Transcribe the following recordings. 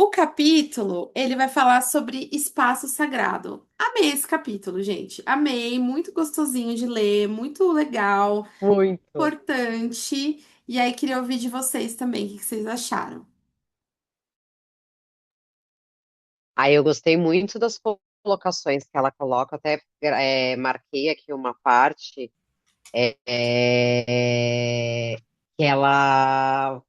O capítulo, ele vai falar sobre espaço sagrado. Amei esse capítulo, gente. Amei, muito gostosinho de ler, muito legal, Muito. importante. E aí, queria ouvir de vocês também, o que vocês acharam. Aí eu gostei muito das colocações que ela coloca, até marquei aqui uma parte que ela.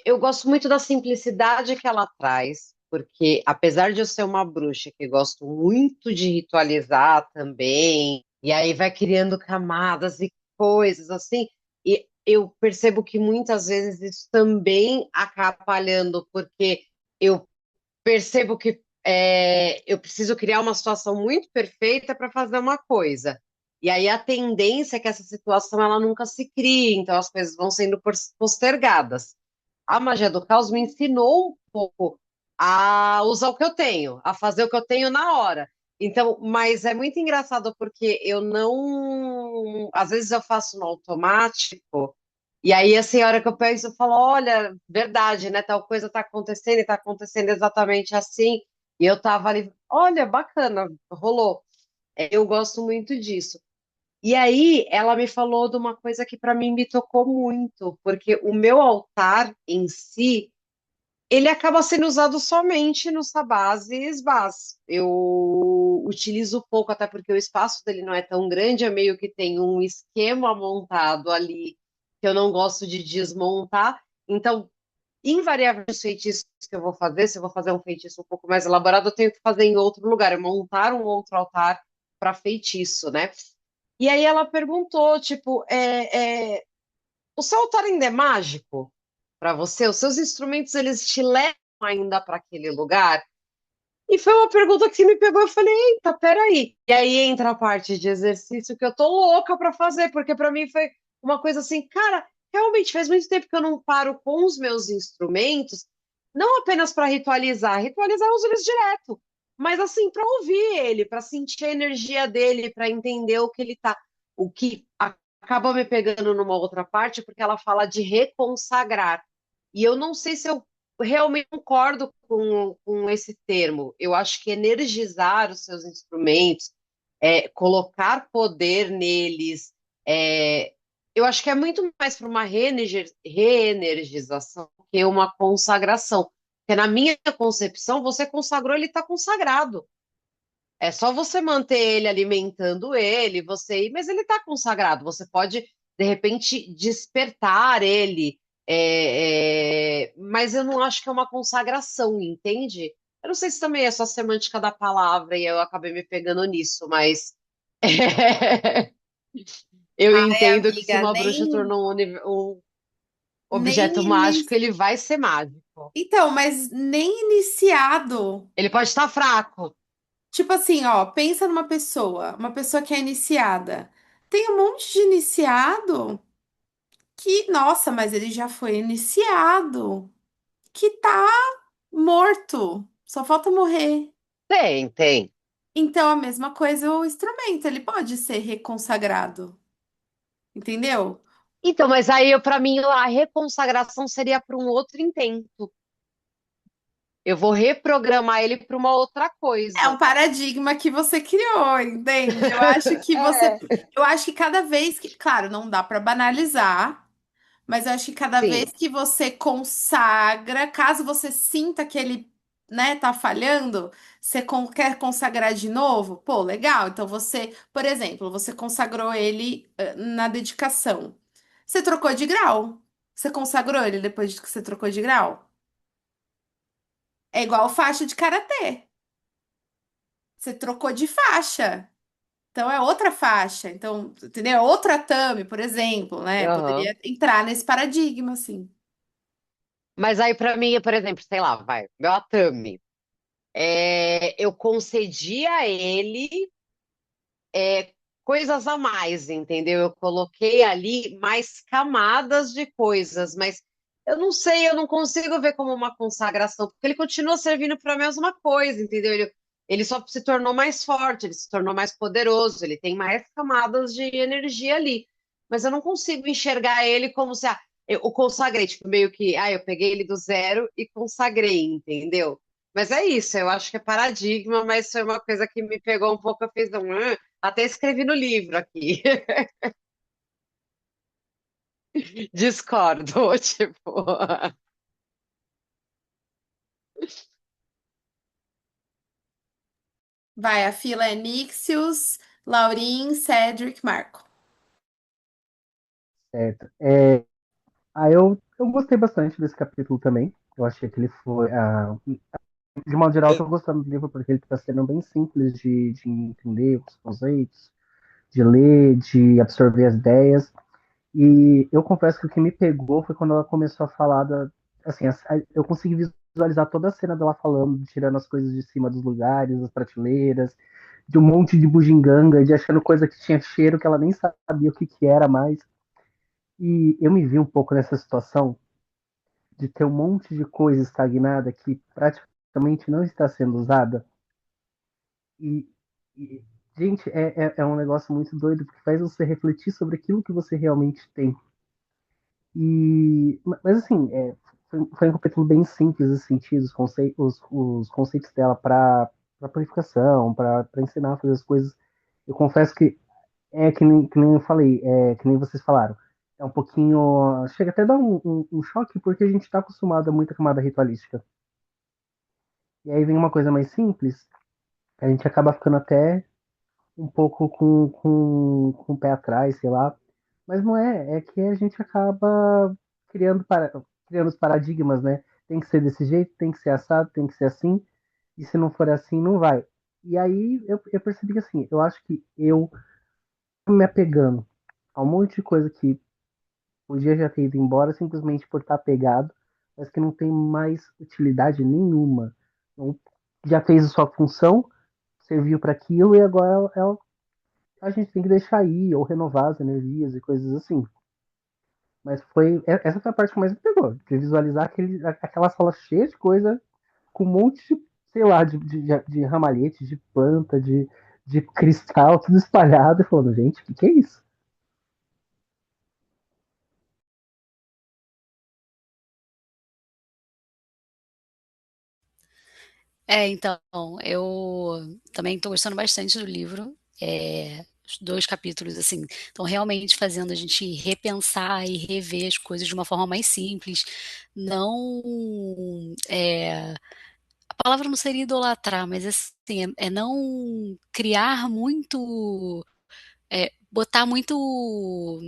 Eu gosto muito da simplicidade que ela traz, porque apesar de eu ser uma bruxa que gosto muito de ritualizar também, e aí vai criando camadas e coisas assim, e eu percebo que muitas vezes isso também acaba falhando, porque eu percebo que eu preciso criar uma situação muito perfeita para fazer uma coisa. E aí a tendência é que essa situação ela nunca se crie, então as coisas vão sendo postergadas. A magia do caos me ensinou um pouco a usar o que eu tenho, a fazer o que eu tenho na hora. Então, mas é muito engraçado porque eu não, às vezes eu faço no automático e aí, assim, a hora que eu penso, eu falo, olha, verdade, né? Tal coisa tá acontecendo e tá acontecendo exatamente assim. E eu tava ali, olha, bacana, rolou. Eu gosto muito disso. E aí, ela me falou de uma coisa que para mim me tocou muito, porque o meu altar em si, ele acaba sendo usado somente no sabás e esbás. Eu utilizo pouco, até porque o espaço dele não é tão grande, eu meio que tenho um esquema montado ali que eu não gosto de desmontar. Então, invariavelmente, os feitiços que eu vou fazer, se eu vou fazer um feitiço um pouco mais elaborado, eu tenho que fazer em outro lugar, eu montar um outro altar para feitiço, né? E aí ela perguntou, tipo, o seu altar ainda é mágico para você? Os seus instrumentos, eles te levam ainda para aquele lugar? E foi uma pergunta que me pegou. Eu falei, eita, peraí. E aí entra a parte de exercício que eu tô louca para fazer, porque para mim foi uma coisa assim, cara, realmente faz muito tempo que eu não paro com os meus instrumentos, não apenas para ritualizar, ritualizar eu uso eles direto, mas assim, para ouvir ele, para sentir a energia dele, para entender o que ele tá. O que acaba me pegando numa outra parte, porque ela fala de reconsagrar. E eu não sei se eu realmente concordo com esse termo. Eu acho que energizar os seus instrumentos, colocar poder neles, eu acho que é muito mais para uma reenergização que uma consagração. Porque na minha concepção, você consagrou, ele está consagrado. É só você manter ele alimentando ele, mas ele está consagrado. Você pode, de repente, despertar ele. Mas eu não acho que é uma consagração, entende? Eu não sei se também é só a semântica da palavra e eu acabei me pegando nisso, mas eu Ai, entendo que se amiga, uma bruxa tornou um nem objeto mágico, ini- ele vai ser mágico. Então, mas nem iniciado. Ele pode estar fraco. Tipo assim, ó, pensa numa pessoa, uma pessoa que é iniciada. Tem um monte de iniciado que, nossa, mas ele já foi iniciado, que tá morto, só falta morrer. Tem, tem. Então, a mesma coisa o instrumento, ele pode ser reconsagrado, entendeu? Então, mas aí, para mim, a reconsagração seria para um outro intento. Eu vou reprogramar ele para uma outra É um coisa. paradigma que você criou, entende? Eu acho que você, É, eu acho que cada vez que, claro, não dá para banalizar. Mas eu acho que cada vez sim, que você consagra, caso você sinta que ele, né, tá falhando, você quer consagrar de novo, pô, legal. Então você, por exemplo, você consagrou ele na dedicação. Você trocou de grau. Você consagrou ele depois que você trocou de grau? É igual faixa de karatê. Você trocou de faixa. Então é outra faixa. Então, entendeu? É outro atame, por exemplo, né? aham. Poderia entrar nesse paradigma, assim. Mas aí, para mim, por exemplo, sei lá, vai, meu Atami. Eu concedi a ele coisas a mais, entendeu? Eu coloquei ali mais camadas de coisas, mas eu não sei, eu não consigo ver como uma consagração, porque ele continua servindo para a mesma coisa, entendeu? Ele só se tornou mais forte, ele se tornou mais poderoso, ele tem mais camadas de energia ali. Mas eu não consigo enxergar ele como se Eu o consagrei, tipo, meio que, eu peguei ele do zero e consagrei, entendeu? Mas é isso, eu acho que é paradigma, mas foi uma coisa que me pegou um pouco, eu fiz um, até escrevi no livro aqui. Discordo, tipo. Vai, a fila é Nixius, Laurin, Cedric, Marco. Certo. Eu gostei bastante desse capítulo também. Eu achei que ele foi. De modo geral, eu tô gostando do livro porque ele está sendo bem simples de entender os conceitos, de ler, de absorver as ideias. E eu confesso que o que me pegou foi quando ela começou a falar da. Assim, eu consegui visualizar toda a cena dela falando, tirando as coisas de cima dos lugares, das prateleiras, de um monte de bugiganga, de achando coisa que tinha cheiro que ela nem sabia o que, que era mais. E eu me vi um pouco nessa situação de ter um monte de coisa estagnada que praticamente não está sendo usada. E, e, gente, é um negócio muito doido, porque faz você refletir sobre aquilo que você realmente tem. Mas assim, foi um capítulo bem simples nesse sentido, os conceitos dela para purificação, para ensinar a fazer as coisas. Eu confesso que que nem eu falei, que nem vocês falaram. É um pouquinho. Chega até a dar um choque, porque a gente está acostumado a muita camada ritualística. E aí vem uma coisa mais simples, a gente acaba ficando até um pouco com o pé atrás, sei lá. Mas não é que a gente acaba criando, criando os paradigmas, né? Tem que ser desse jeito, tem que ser assado, tem que ser assim, e se não for assim, não vai. E aí eu percebi que assim, eu acho que eu me apegando a um monte de coisa que podia já ter ido embora simplesmente por estar pegado, mas que não tem mais utilidade nenhuma. Então, já fez a sua função, serviu para aquilo e agora a gente tem que deixar ir ou renovar as energias e coisas assim. Mas essa foi a parte que mais me pegou, de visualizar aquela sala cheia de coisa, com um monte de, sei lá, de ramalhete, de planta, de cristal, tudo espalhado, e falando, gente, o que é isso? Então, eu também estou gostando bastante do livro. Os dois capítulos, assim, estão realmente fazendo a gente repensar e rever as coisas de uma forma mais simples. Não, a palavra não seria idolatrar, mas assim, é não criar muito, botar muito,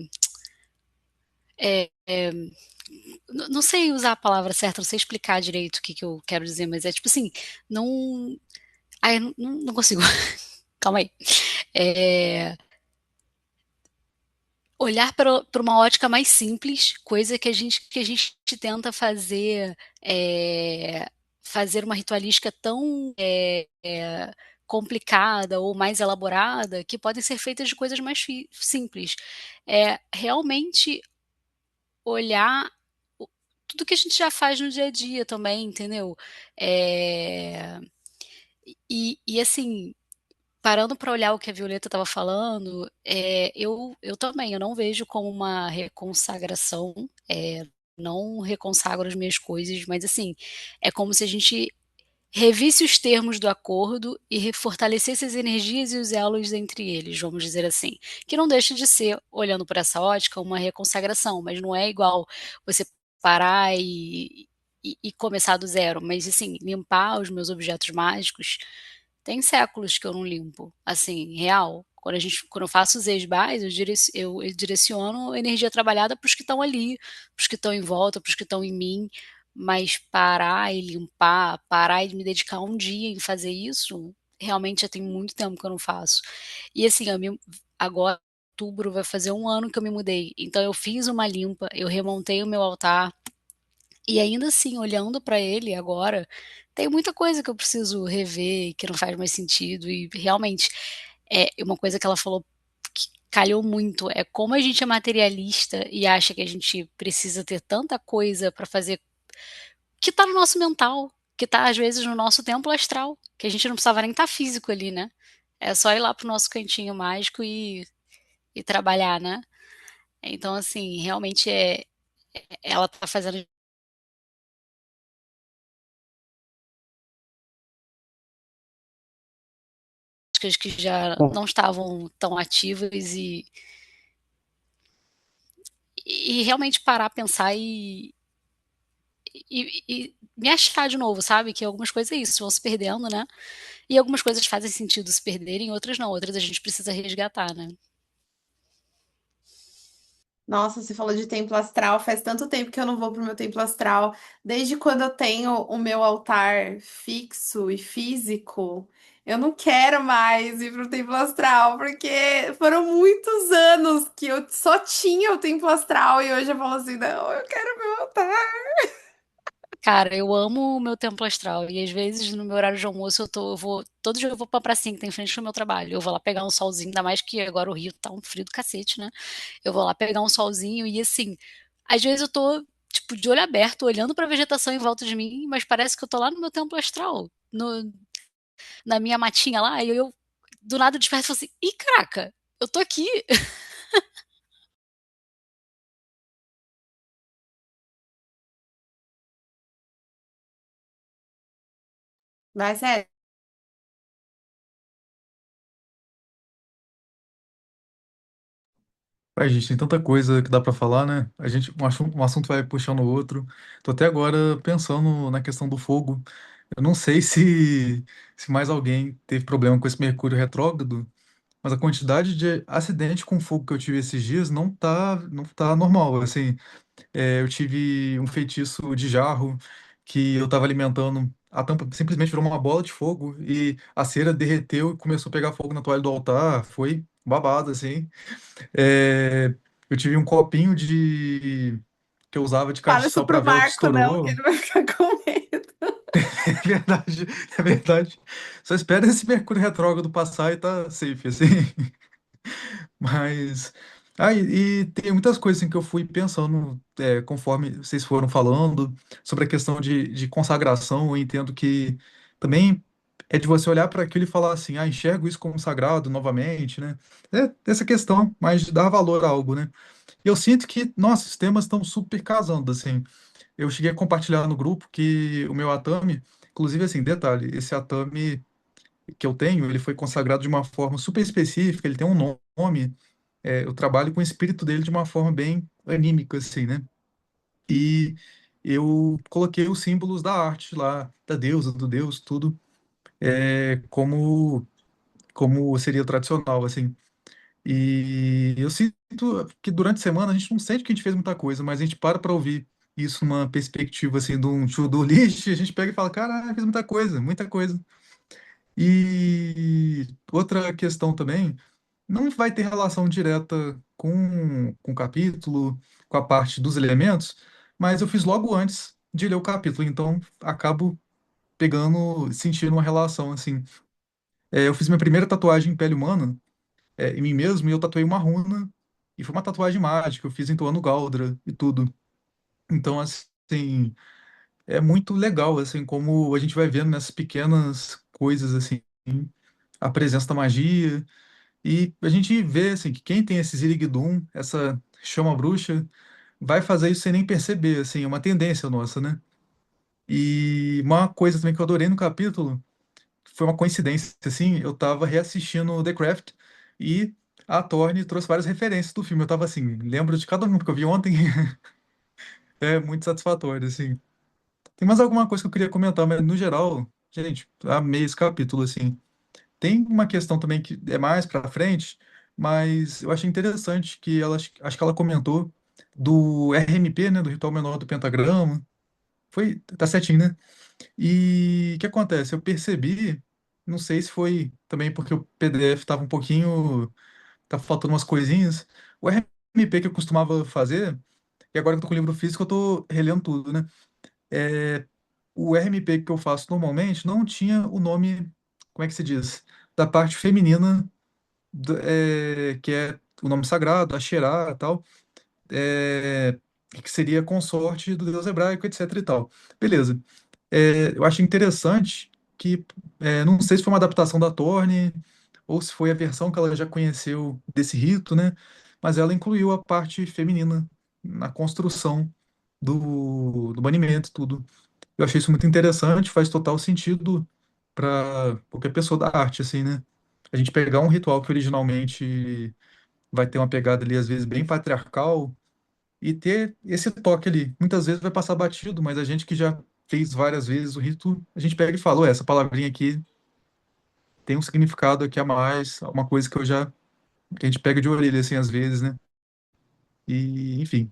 não sei usar a palavra certa, não sei explicar direito o que que eu quero dizer, mas é tipo assim, não, ai, eu não consigo. Calma aí. É, olhar para uma ótica mais simples, coisa que a gente tenta fazer, fazer uma ritualística tão complicada ou mais elaborada, que podem ser feitas de coisas mais simples. Realmente olhar tudo que a gente já faz no dia a dia também, entendeu? É, e assim, parando para olhar o que a Violeta estava falando, eu também, eu não vejo como uma reconsagração, não reconsagro as minhas coisas, mas assim, é como se a gente revisse os termos do acordo e fortalecesse as energias e os elos entre eles, vamos dizer assim. Que não deixa de ser, olhando por essa ótica, uma reconsagração, mas não é igual você parar e começar do zero, mas assim, limpar os meus objetos mágicos. Tem séculos que eu não limpo, assim, real. Quando eu faço os esbais, eu direciono energia trabalhada para os que estão ali, para os que estão em volta, para os que estão em mim. Mas parar e limpar, parar e me dedicar um dia em fazer isso, realmente já tem muito tempo que eu não faço. E assim, agora, em outubro, vai fazer um ano que eu me mudei. Então eu fiz uma limpa, eu remontei o meu altar, e ainda assim, olhando para ele agora, tem muita coisa que eu preciso rever, que não faz mais sentido. E realmente, uma coisa que ela falou que calhou muito, é como a gente é materialista e acha que a gente precisa ter tanta coisa para fazer que está no nosso mental, que está às vezes no nosso templo astral, que a gente não precisava nem estar físico ali, né? É só ir lá pro nosso cantinho mágico e trabalhar, né? Então, assim, realmente ela tá fazendo coisas que já Bom, não estavam tão ativas e realmente parar, pensar e me achar de novo, sabe? Que algumas coisas é isso, vão se perdendo, né? E algumas coisas fazem sentido se perderem, outras não, outras a gente precisa resgatar, né? Nossa, você falou de templo astral. Faz tanto tempo que eu não vou pro meu templo astral. Desde quando eu tenho o meu altar fixo e físico, eu não quero mais ir pro templo astral, porque foram muitos anos que eu só tinha o templo astral e hoje eu falo assim: não, eu quero meu altar. Cara, eu amo o meu templo astral e às vezes no meu horário de almoço eu vou, todo dia eu vou pra pracinha que tem em frente ao meu trabalho. Eu vou lá pegar um solzinho, ainda mais que agora o Rio tá um frio do cacete, né? Eu vou lá pegar um solzinho e assim, às vezes eu tô tipo de olho aberto, olhando pra vegetação em volta de mim, mas parece que eu tô lá no meu templo astral, na minha matinha lá, e eu do nada desperto e falo assim: "Ih, caraca, eu tô aqui". Vai, sério. A gente tem tanta coisa que dá pra falar, né? Um assunto vai puxando o outro. Tô até agora pensando na questão do fogo. Eu não sei se mais alguém teve problema com esse Mercúrio retrógrado, mas a quantidade de acidente com fogo que eu tive esses dias não tá normal. Assim, eu tive um feitiço de jarro que eu tava alimentando. A tampa simplesmente virou uma bola de fogo e a cera derreteu e começou a pegar fogo na toalha do altar. Foi babado, assim. É, eu tive um copinho que eu usava de Fala castiçal isso para pro vela que Marco, não, que estourou. ele vai ficar com medo. É verdade, é verdade. Só espera esse Mercúrio retrógrado passar e tá safe, assim. Mas. E tem muitas coisas assim, que eu fui pensando, conforme vocês foram falando, sobre a questão de consagração. Eu entendo que também é de você olhar para aquilo e falar assim: enxergo isso como sagrado novamente, né? É essa questão, mas de dar valor a algo, né? E eu sinto que nossos temas estão super casando, assim. Eu cheguei a compartilhar no grupo que o meu Atami, inclusive, assim, detalhe, esse Atami que eu tenho, ele foi consagrado de uma forma super específica, ele tem um nome, eu trabalho com o espírito dele de uma forma bem anímica, assim, né? E eu coloquei os símbolos da arte lá, da deusa, do deus, tudo, como seria tradicional, assim. E eu sinto que durante a semana a gente não sente que a gente fez muita coisa, mas a gente para ouvir isso numa perspectiva assim de um to-do list, a gente pega e fala, cara, fiz muita coisa, muita coisa. E outra questão também, não vai ter relação direta com o capítulo, com a parte dos elementos, mas eu fiz logo antes de ler o capítulo, então acabo pegando, sentindo uma relação assim. Eu fiz minha primeira tatuagem em pele humana em mim mesmo e eu tatuei uma runa. E foi uma tatuagem mágica, eu fiz entoando Galdra e tudo. Então, assim, é muito legal, assim, como a gente vai vendo nessas pequenas coisas, assim, a presença da magia. E a gente vê, assim, que quem tem esse Ziriguidum, essa chama bruxa, vai fazer isso sem nem perceber, assim, é uma tendência nossa, né? E uma coisa também que eu adorei no capítulo foi uma coincidência, assim, eu tava reassistindo The Craft e a Thorne trouxe várias referências do filme. Eu tava assim, lembro de cada um que eu vi ontem. É muito satisfatório, assim. Tem mais alguma coisa que eu queria comentar, mas no geral, gente, amei esse capítulo, assim. Tem uma questão também que é mais pra frente, mas eu achei interessante que ela, acho que ela comentou do RMP, né, do Ritual Menor do Pentagrama. Foi, tá certinho, né? E o que acontece? Eu percebi, não sei se foi também porque o PDF estava um pouquinho, tá faltando umas coisinhas. O RMP que eu costumava fazer, e agora que eu tô com o livro físico, eu tô relendo tudo, né? É, o RMP que eu faço normalmente não tinha o nome, como é que se diz? Da parte feminina, que é o nome sagrado, Asherá e tal, é, que seria consorte do deus hebraico, etc e tal. Beleza. Eu acho interessante que, não sei se foi uma adaptação da Thorne ou se foi a versão que ela já conheceu desse rito, né? Mas ela incluiu a parte feminina na construção. do banimento, tudo. Eu achei isso muito interessante, faz total sentido para qualquer pessoa da arte, assim, né? A gente pegar um ritual que originalmente vai ter uma pegada ali, às vezes, bem patriarcal, e ter esse toque ali. Muitas vezes vai passar batido, mas a gente que já fez várias vezes o rito, a gente pega e fala, "Ué, essa palavrinha aqui tem um significado aqui a mais, uma coisa que a gente pega de orelha, assim, às vezes, né? E, enfim.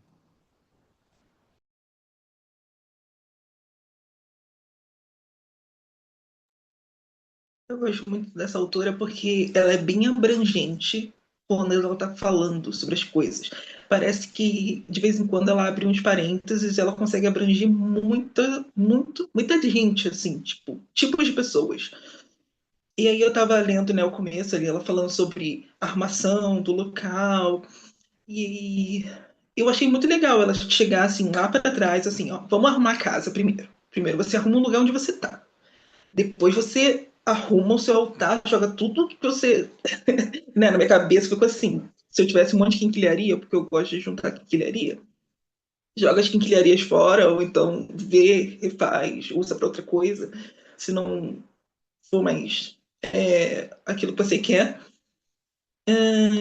Eu gosto muito dessa autora porque ela é bem abrangente quando ela está falando sobre as coisas. Parece que de vez em quando ela abre uns parênteses e ela consegue abranger muita gente, assim, tipo, tipos de pessoas. E aí eu estava lendo, né, o começo ali, ela falando sobre a armação do local, e eu achei muito legal ela chegar assim lá para trás, assim, ó, vamos arrumar a casa primeiro. Primeiro você arruma o lugar onde você tá. Depois você arruma o seu altar, joga tudo que você. Né, na minha cabeça ficou assim. Se eu tivesse um monte de quinquilharia, porque eu gosto de juntar quinquilharia, joga as quinquilharias fora, ou então vê, refaz, usa para outra coisa, se não for mais aquilo que você quer.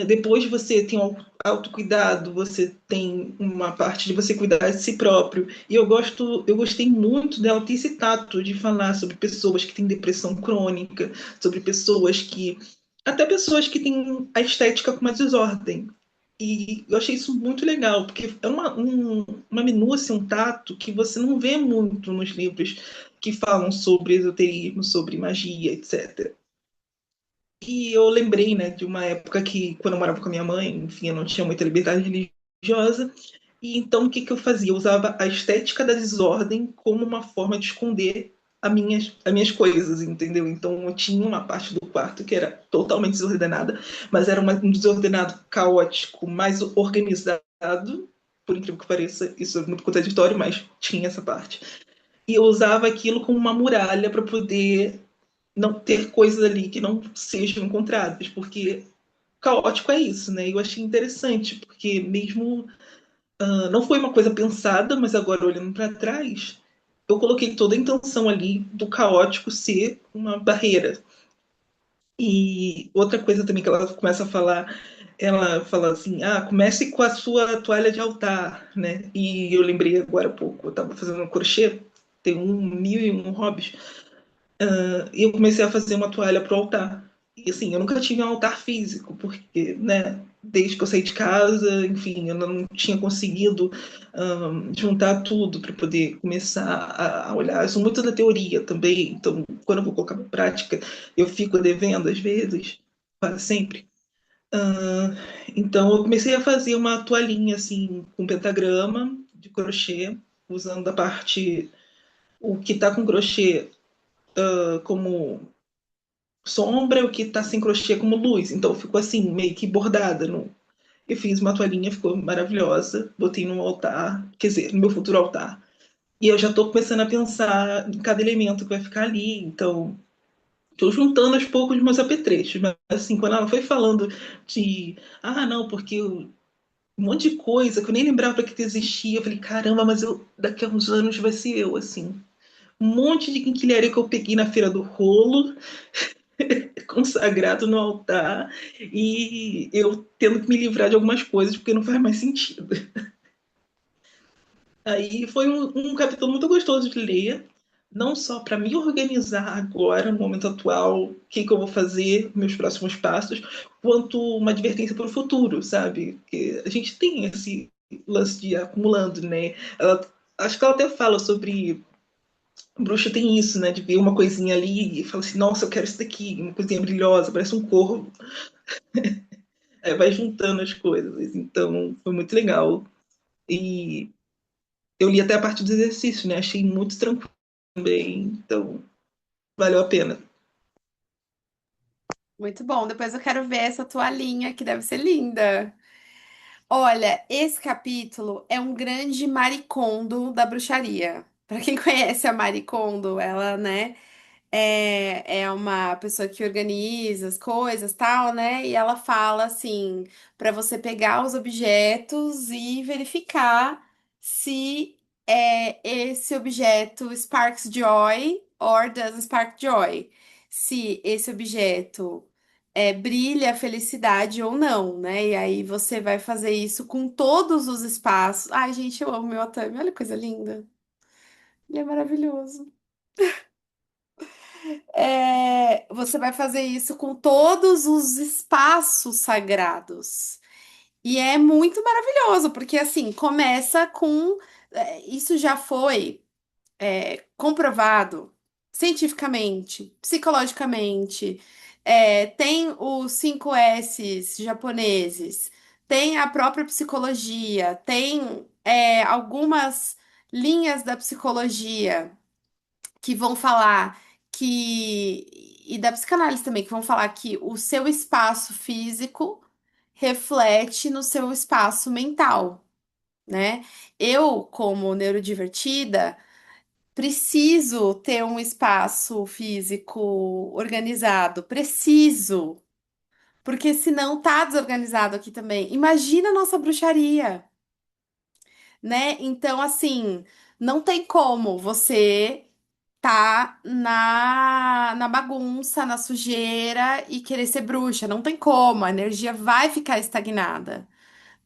Depois você tem o autocuidado, você tem uma parte de você cuidar de si próprio. E eu gostei muito dela ter esse tato de falar sobre pessoas que têm depressão crônica, sobre pessoas que. Até pessoas que têm a estética com uma desordem. E eu achei isso muito legal, porque é uma minúcia, um tato que você não vê muito nos livros que falam sobre esoterismo, sobre magia, etc. E eu lembrei, né, de uma época que, quando eu morava com a minha mãe, enfim, eu não tinha muita liberdade religiosa, e então o que que eu fazia? Eu usava a estética da desordem como uma forma de esconder as minhas coisas, entendeu? Então eu tinha uma parte do quarto que era totalmente desordenada, mas era um desordenado caótico, mais organizado, por incrível que pareça, isso é muito contraditório, mas tinha essa parte. E eu usava aquilo como uma muralha para poder não ter coisas ali que não sejam encontradas, porque caótico é isso, né? Eu achei interessante, porque mesmo não foi uma coisa pensada, mas agora olhando para trás, eu coloquei toda a intenção ali do caótico ser uma barreira. E outra coisa também que ela começa a falar, ela fala assim, comece com a sua toalha de altar, né? E eu lembrei agora há pouco, eu estava fazendo um crochê, tem mil e um hobbies, e eu comecei a fazer uma toalha pro altar. E assim, eu nunca tive um altar físico, porque, né, desde que eu saí de casa, enfim, eu não tinha conseguido juntar tudo para poder começar a olhar. Eu sou muito da teoria também, então quando eu vou colocar na prática, eu fico devendo às vezes, quase sempre. Ah, então eu comecei a fazer uma toalhinha assim, com pentagrama de crochê, usando a parte, o que está com crochê como sombra, o que está sem crochê como luz. Então ficou assim, meio que bordada. No... Eu fiz uma toalhinha, ficou maravilhosa. Botei no altar, quer dizer, no meu futuro altar. E eu já estou começando a pensar em cada elemento que vai ficar ali. Então, estou juntando aos poucos meus apetrechos. Mas, assim, quando ela foi falando de. Não, porque um monte de coisa que eu nem lembrava que existia. Eu falei, caramba, mas daqui a uns anos vai ser eu, assim. Um monte de quinquilharia que eu peguei na Feira do Rolo, consagrado no altar, e eu tendo que me livrar de algumas coisas porque não faz mais sentido. Aí foi um capítulo muito gostoso de ler, não só para me organizar agora, no momento atual, o que, que eu vou fazer, meus próximos passos, quanto uma advertência para o futuro, sabe? Porque a gente tem esse lance de ir acumulando, né? Acho que ela até fala sobre bruxa tem isso, né? De ver uma coisinha ali e fala assim, nossa, eu quero isso daqui, uma coisinha brilhosa, parece um corvo. Aí vai juntando as coisas. Então, foi muito legal. E eu li até a parte do exercício, né? Achei muito tranquilo também. Então, valeu a pena. Muito bom. Depois eu quero ver essa toalhinha que deve ser linda. Olha, esse capítulo é um grande maricondo da bruxaria. Para quem conhece a Maricondo, ela, né, é uma pessoa que organiza as coisas, tal, né? E ela fala assim, para você pegar os objetos e verificar se é esse objeto sparks joy or doesn't spark joy. Se esse objeto brilha a felicidade ou não, né? E aí você vai fazer isso com todos os espaços. Ai, gente, eu amo meu Atami, olha que coisa linda. Ele é maravilhoso. Você vai fazer isso com todos os espaços sagrados. E é muito maravilhoso, porque assim, começa com. Isso já foi comprovado cientificamente, psicologicamente. Tem os 5 S's japoneses, tem a própria psicologia, tem algumas linhas da psicologia que vão falar e da psicanálise também, que vão falar que o seu espaço físico reflete no seu espaço mental, né? Eu, como neurodivertida, preciso ter um espaço físico organizado, preciso, porque senão tá desorganizado aqui também. Imagina a nossa bruxaria, né? Então, assim, não tem como você tá na bagunça, na sujeira e querer ser bruxa. Não tem como, a energia vai ficar estagnada.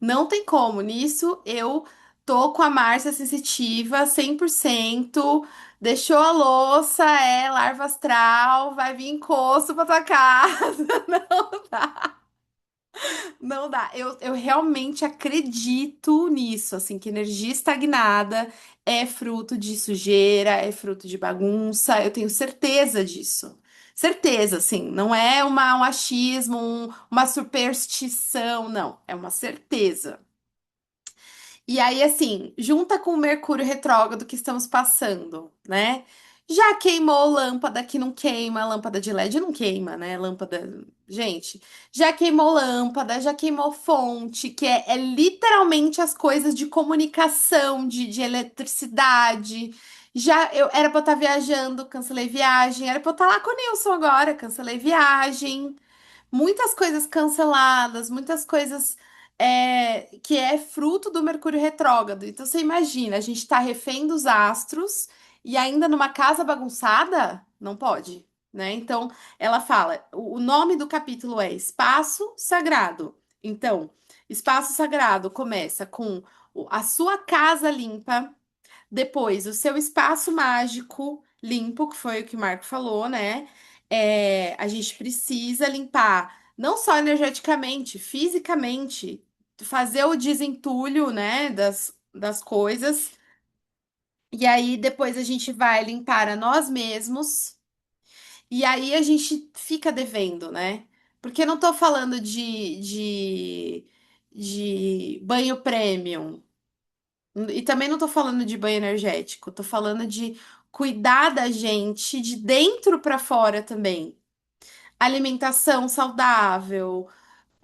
Não tem como. Nisso eu tô com a Márcia sensitiva 100%. Deixou a louça, larva astral, vai vir encosto pra tua casa. Não dá. Não dá. Eu realmente acredito nisso, assim, que energia estagnada é fruto de sujeira, é fruto de bagunça. Eu tenho certeza disso. Certeza, assim, não é um achismo, uma superstição, não. É uma certeza. E aí, assim, junta com o Mercúrio retrógrado que estamos passando, né? Já queimou lâmpada que não queima, lâmpada de LED não queima, né? Lâmpada. Gente, já queimou lâmpada, já queimou fonte, que é literalmente as coisas de comunicação, de eletricidade. Já eu era pra eu estar viajando, cancelei viagem. Era pra eu estar lá com o Nilson agora, cancelei viagem, muitas coisas canceladas, muitas coisas que é fruto do Mercúrio retrógrado. Então você imagina, a gente tá refém dos astros e ainda numa casa bagunçada? Não pode, né? Então ela fala, o nome do capítulo é Espaço Sagrado. Então, Espaço Sagrado começa com a sua casa limpa, depois, o seu espaço mágico limpo, que foi o que o Marco falou, né? A gente precisa limpar, não só energeticamente, fisicamente, fazer o desentulho, né, das coisas. E aí, depois a gente vai limpar a nós mesmos. E aí a gente fica devendo, né? Porque eu não tô falando de banho premium. E também não tô falando de banho energético, tô falando de cuidar da gente de dentro para fora também. Alimentação saudável,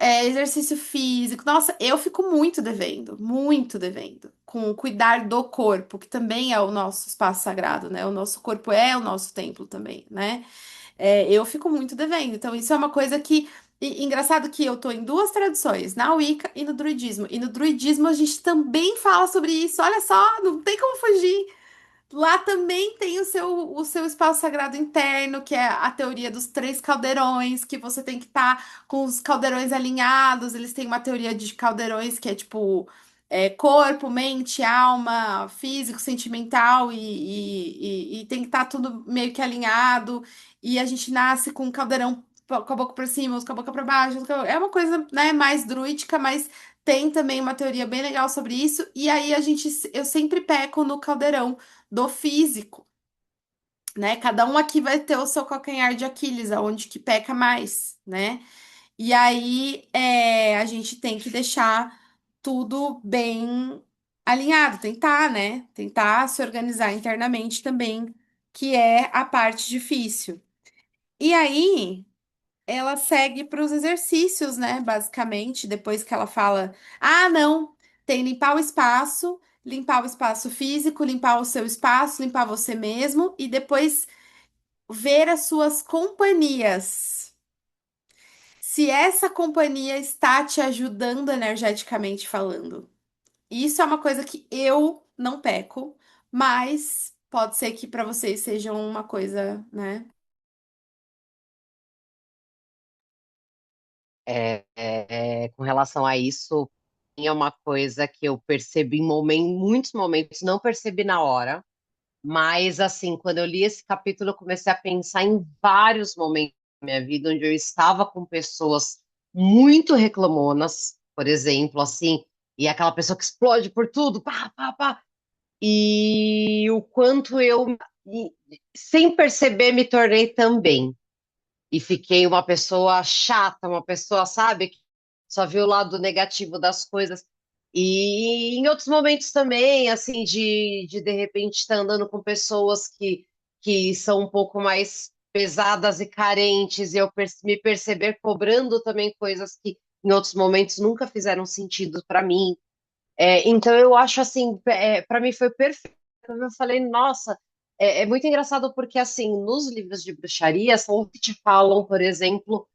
exercício físico. Nossa, eu fico muito devendo, com cuidar do corpo, que também é o nosso espaço sagrado, né? O nosso corpo é o nosso templo também, né? Eu fico muito devendo. Então, isso é uma coisa que. Engraçado que eu tô em duas tradições, na Wicca e no druidismo. E no druidismo a gente também fala sobre isso. Olha só, não tem como fugir. Lá também tem o seu espaço sagrado interno, que é a teoria dos 3 caldeirões, que você tem que estar com os caldeirões alinhados. Eles têm uma teoria de caldeirões que é tipo corpo, mente, alma, físico, sentimental, e tem que estar tudo meio que alinhado. E a gente nasce com o caldeirão com a boca para cima, com a boca para baixo. É uma coisa, né, mais druídica, mas tem também uma teoria bem legal sobre isso. E aí eu sempre peco no caldeirão do físico, né? Cada um aqui vai ter o seu calcanhar de Aquiles, aonde que peca mais, né? E aí a gente tem que deixar tudo bem alinhado, tentar, né? Tentar se organizar internamente também, que é a parte difícil. E aí ela segue para os exercícios, né? Basicamente, depois que ela fala: ah, não, tem limpar o espaço físico, limpar o seu espaço, limpar você mesmo, e depois ver as suas companhias. Se essa companhia está te ajudando energeticamente falando. Isso é uma coisa que eu não peco, mas pode ser que para vocês seja uma coisa, né? Com relação a isso, é uma coisa que eu percebi muitos momentos, não percebi na hora, mas assim, quando eu li esse capítulo, eu comecei a pensar em vários momentos da minha vida onde eu estava com pessoas muito reclamonas, por exemplo, assim, e aquela pessoa que explode por tudo, pá, pá, pá, e o quanto e- sem perceber, me tornei também. E fiquei uma pessoa chata, uma pessoa, sabe, que só viu o lado negativo das coisas. E em outros momentos também, assim, de repente estar andando com pessoas que são um pouco mais pesadas e carentes, e me perceber cobrando também coisas que em outros momentos nunca fizeram sentido para mim. Então eu acho assim, para mim foi perfeito. Eu falei, nossa, é muito engraçado porque assim, nos livros de bruxaria são que te falam, por exemplo,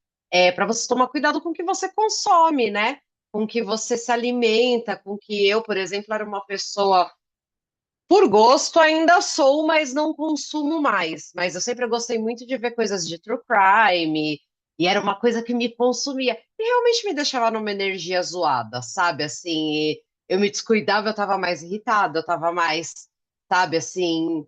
para você tomar cuidado com o que você consome, né? Com o que você se alimenta, com que eu, por exemplo, era uma pessoa por gosto ainda sou, mas não consumo mais. Mas eu sempre gostei muito de ver coisas de true crime, e era uma coisa que me consumia. E realmente me deixava numa energia zoada, sabe? Assim, eu me descuidava, eu tava mais irritada, eu tava mais, sabe, assim.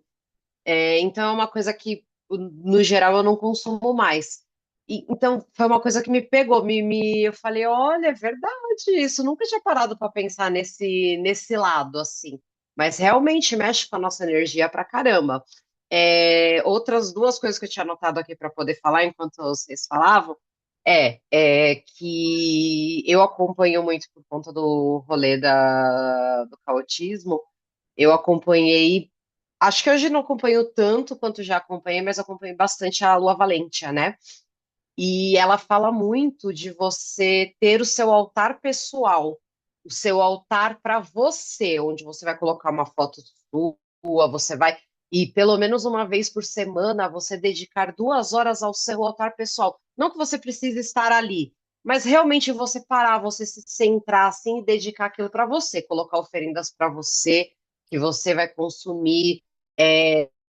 Então é uma coisa que, no geral, eu não consumo mais. Então foi uma coisa que me pegou, eu falei, olha, é verdade isso, nunca tinha parado para pensar nesse lado assim, mas realmente mexe com a nossa energia pra caramba. Outras duas coisas que eu tinha anotado aqui para poder falar enquanto vocês falavam é que eu acompanho muito por conta do rolê do caotismo, eu acompanhei. Acho que hoje não acompanho tanto quanto já acompanhei, mas acompanhei bastante a Lua Valentia, né? E ela fala muito de você ter o seu altar pessoal, o seu altar para você, onde você vai colocar uma foto sua, você vai. E pelo menos uma vez por semana você dedicar 2 horas ao seu altar pessoal. Não que você precise estar ali, mas realmente você parar, você se centrar assim e dedicar aquilo para você, colocar oferendas para você, que você vai consumir,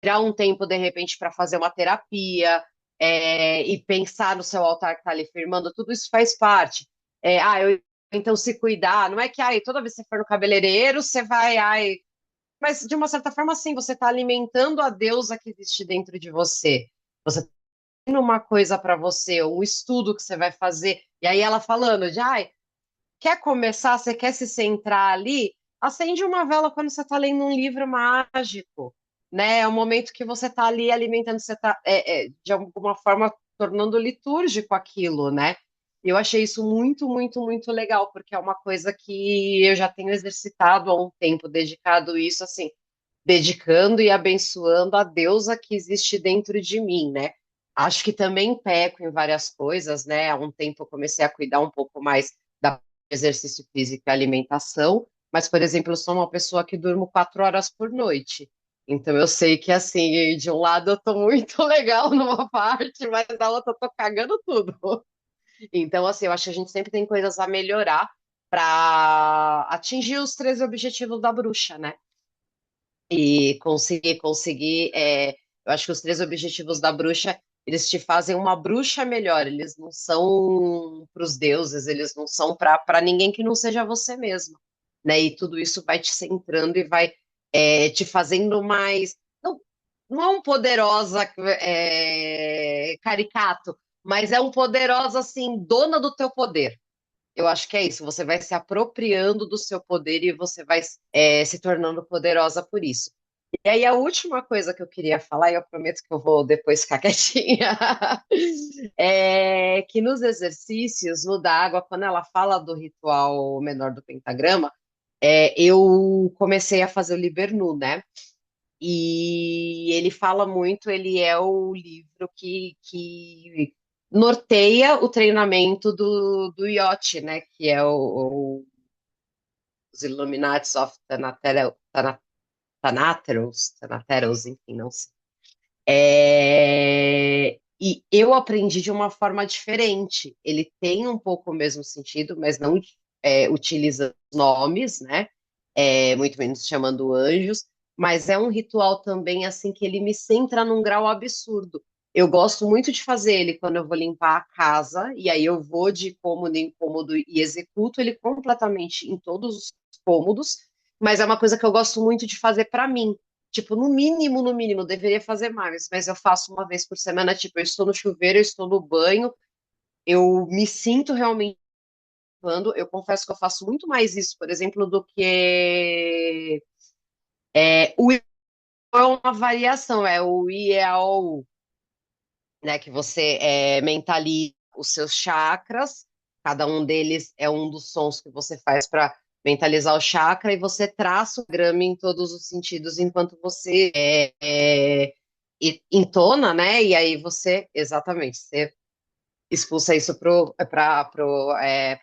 tirar um tempo de repente para fazer uma terapia, e pensar no seu altar que está ali firmando, tudo isso faz parte. Então se cuidar, não é que toda vez que você for no cabeleireiro, você vai, mas de uma certa forma, sim, você está alimentando a deusa que existe dentro de você. Você está tendo uma coisa para você, um estudo que você vai fazer, e aí ela falando de, quer começar, você quer se centrar ali, acende uma vela quando você está lendo um livro mágico, né? É o momento que você está ali alimentando, você está, de alguma forma, tornando litúrgico aquilo, né? Eu achei isso muito, muito, muito legal, porque é uma coisa que eu já tenho exercitado há um tempo, dedicado isso, assim, dedicando e abençoando a deusa que existe dentro de mim, né? Acho que também peco em várias coisas, né? Há um tempo eu comecei a cuidar um pouco mais da exercício físico e alimentação, mas, por exemplo, eu sou uma pessoa que durmo 4 horas por noite. Então eu sei que assim, de um lado eu tô muito legal numa parte, mas da outra eu tô cagando tudo. Então, assim, eu acho que a gente sempre tem coisas a melhorar para atingir os 13 objetivos da bruxa, né? E conseguir. Eu acho que os 13 objetivos da bruxa, eles te fazem uma bruxa melhor. Eles não são para os deuses, eles não são para ninguém que não seja você mesmo, né? E tudo isso vai te centrando e vai te fazendo mais. Não, não é um poderosa caricato, mas é um poderosa assim, dona do teu poder. Eu acho que é isso. Você vai se apropriando do seu poder e você vai se tornando poderosa por isso. E aí, a última coisa que eu queria falar, e eu prometo que eu vou depois ficar quietinha, é que nos exercícios, no da água, quando ela fala do ritual menor do pentagrama, eu comecei a fazer o Liber-Nu, né? E ele fala muito, ele é o livro que norteia o treinamento do Iote, né? Que é os Illuminates of Thanateros, enfim, não sei. E eu aprendi de uma forma diferente. Ele tem um pouco o mesmo sentido, mas não utiliza nomes, né? Muito menos chamando anjos, mas é um ritual também assim que ele me centra num grau absurdo. Eu gosto muito de fazer ele quando eu vou limpar a casa, e aí eu vou de cômodo em cômodo e executo ele completamente em todos os cômodos, mas é uma coisa que eu gosto muito de fazer para mim. Tipo, no mínimo, deveria fazer mais, mas eu faço uma vez por semana, tipo, eu estou no chuveiro, eu estou no banho, eu me sinto realmente quando, eu confesso que eu faço muito mais isso, por exemplo, do que o é uma variação, é o I e a O, né? Que você mentaliza os seus chakras, cada um deles é um dos sons que você faz para mentalizar o chakra, e você traça o grama em todos os sentidos enquanto você entona, né? E aí você, exatamente, você expulsa isso pro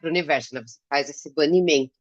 universo, né? Você faz esse banimento.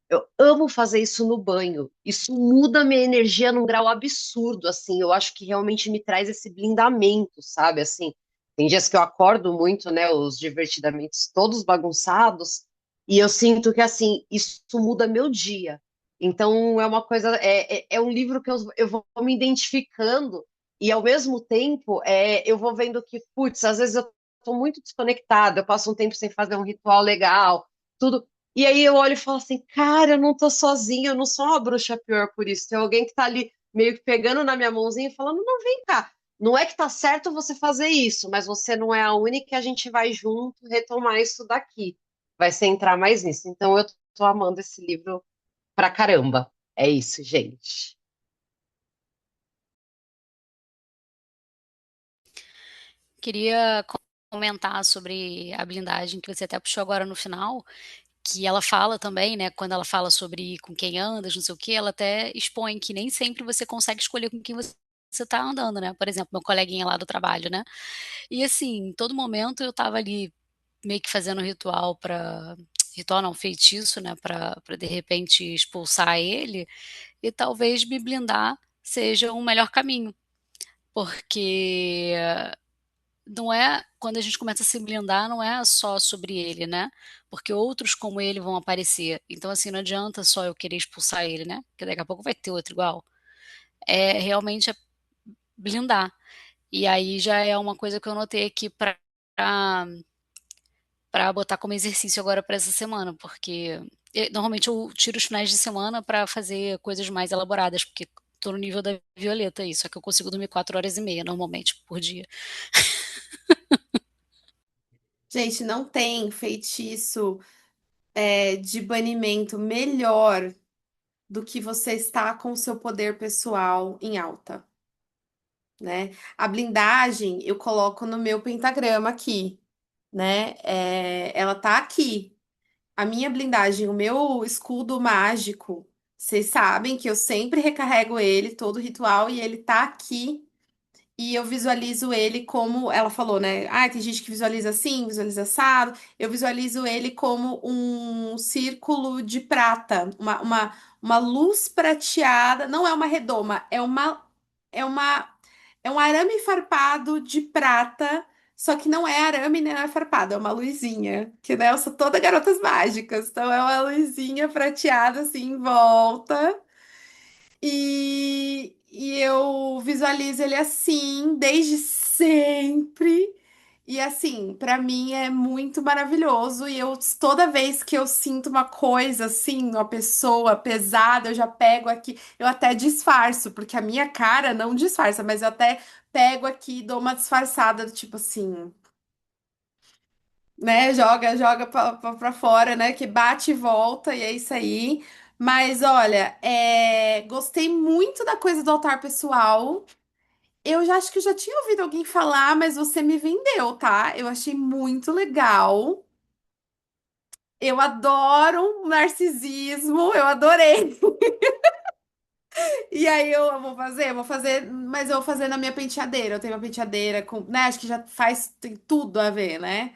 Eu amo fazer isso no banho. Isso muda minha energia num grau absurdo, assim. Eu acho que realmente me traz esse blindamento, sabe? Assim, tem dias que eu acordo muito, né? Os divertidamentos todos bagunçados, e eu sinto que, assim, isso muda meu dia. Então, é uma coisa, é um livro que eu vou me identificando, e ao mesmo tempo, eu vou vendo que, putz, às vezes eu tô muito desconectada, eu passo um tempo sem fazer um ritual legal, tudo. E aí eu olho e falo assim, cara, eu não tô sozinha, eu não sou uma bruxa pior por isso. Tem alguém que tá ali meio que pegando na minha mãozinha e falando, não, vem cá. Não é que tá certo você fazer isso, mas você não é a única, a gente vai junto retomar isso daqui. Vai se entrar mais nisso. Então eu tô amando esse livro pra caramba. É isso, gente. Queria comentar sobre a blindagem que você até puxou agora no final, que ela fala também, né, quando ela fala sobre com quem andas, não sei o quê, ela até expõe que nem sempre você consegue escolher com quem você tá andando, né? Por exemplo, meu coleguinha lá do trabalho, né? E assim, em todo momento eu tava ali meio que fazendo ritual para ritual não, feitiço, né, para de repente expulsar ele e talvez me blindar seja um melhor caminho, porque não é quando a gente começa a se blindar, não é só sobre ele, né? Porque outros como ele vão aparecer. Então, assim, não adianta só eu querer expulsar ele, né? Porque daqui a pouco vai ter outro igual. É realmente blindar. E aí já é uma coisa que eu notei aqui para botar como exercício agora para essa semana, porque normalmente eu tiro os finais de semana para fazer coisas mais elaboradas, porque tô no nível da Violeta aí, só que eu consigo dormir 4 horas e meia normalmente por dia. Gente, não tem feitiço de banimento melhor do que você estar com o seu poder pessoal em alta, né? A blindagem eu coloco no meu pentagrama aqui, né? Ela tá aqui. A minha blindagem, o meu escudo mágico, vocês sabem que eu sempre recarrego ele, todo ritual, e ele tá aqui. E eu visualizo ele como ela falou, né? Ah, tem gente que visualiza assim, visualiza assado. Eu visualizo ele como um círculo de prata, uma luz prateada. Não é uma redoma, é uma, é um arame farpado de prata. Só que não é arame nem é farpado, é uma luzinha. Que, né, eu sou toda garotas mágicas. Então é uma luzinha prateada assim em volta. E eu visualizo ele assim, desde sempre. E assim, pra mim é muito maravilhoso. E eu, toda vez que eu sinto uma coisa assim, uma pessoa pesada, eu já pego aqui. Eu até disfarço, porque a minha cara não disfarça, mas eu até pego aqui e dou uma disfarçada, do tipo assim, né? Joga pra fora, né? Que bate e volta, e é isso aí. Mas olha, gostei muito da coisa do altar pessoal. Eu já acho que eu já tinha ouvido alguém falar, mas você me vendeu, tá? Eu achei muito legal. Eu adoro um narcisismo, eu adorei. E aí eu vou fazer, mas eu vou fazer na minha penteadeira. Eu tenho uma penteadeira com, né? Acho que já faz, tem tudo a ver, né?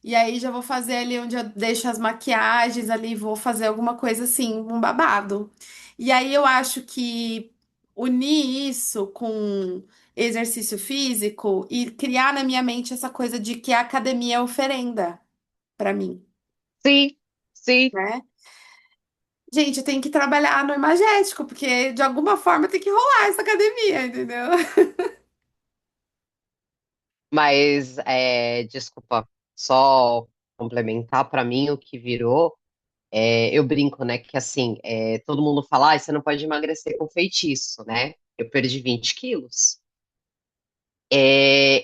E aí já vou fazer ali onde eu deixo as maquiagens ali, vou fazer alguma coisa assim, um babado. E aí eu acho que unir isso com exercício físico e criar na minha mente essa coisa de que a academia é oferenda pra mim, Sim, sim. né? Gente, tem que trabalhar no imagético, porque de alguma forma tem que rolar essa academia, entendeu? Mas, desculpa, só complementar para mim o que virou. Eu brinco, né, que assim, todo mundo fala, você não pode emagrecer com feitiço, né? Eu perdi 20 quilos.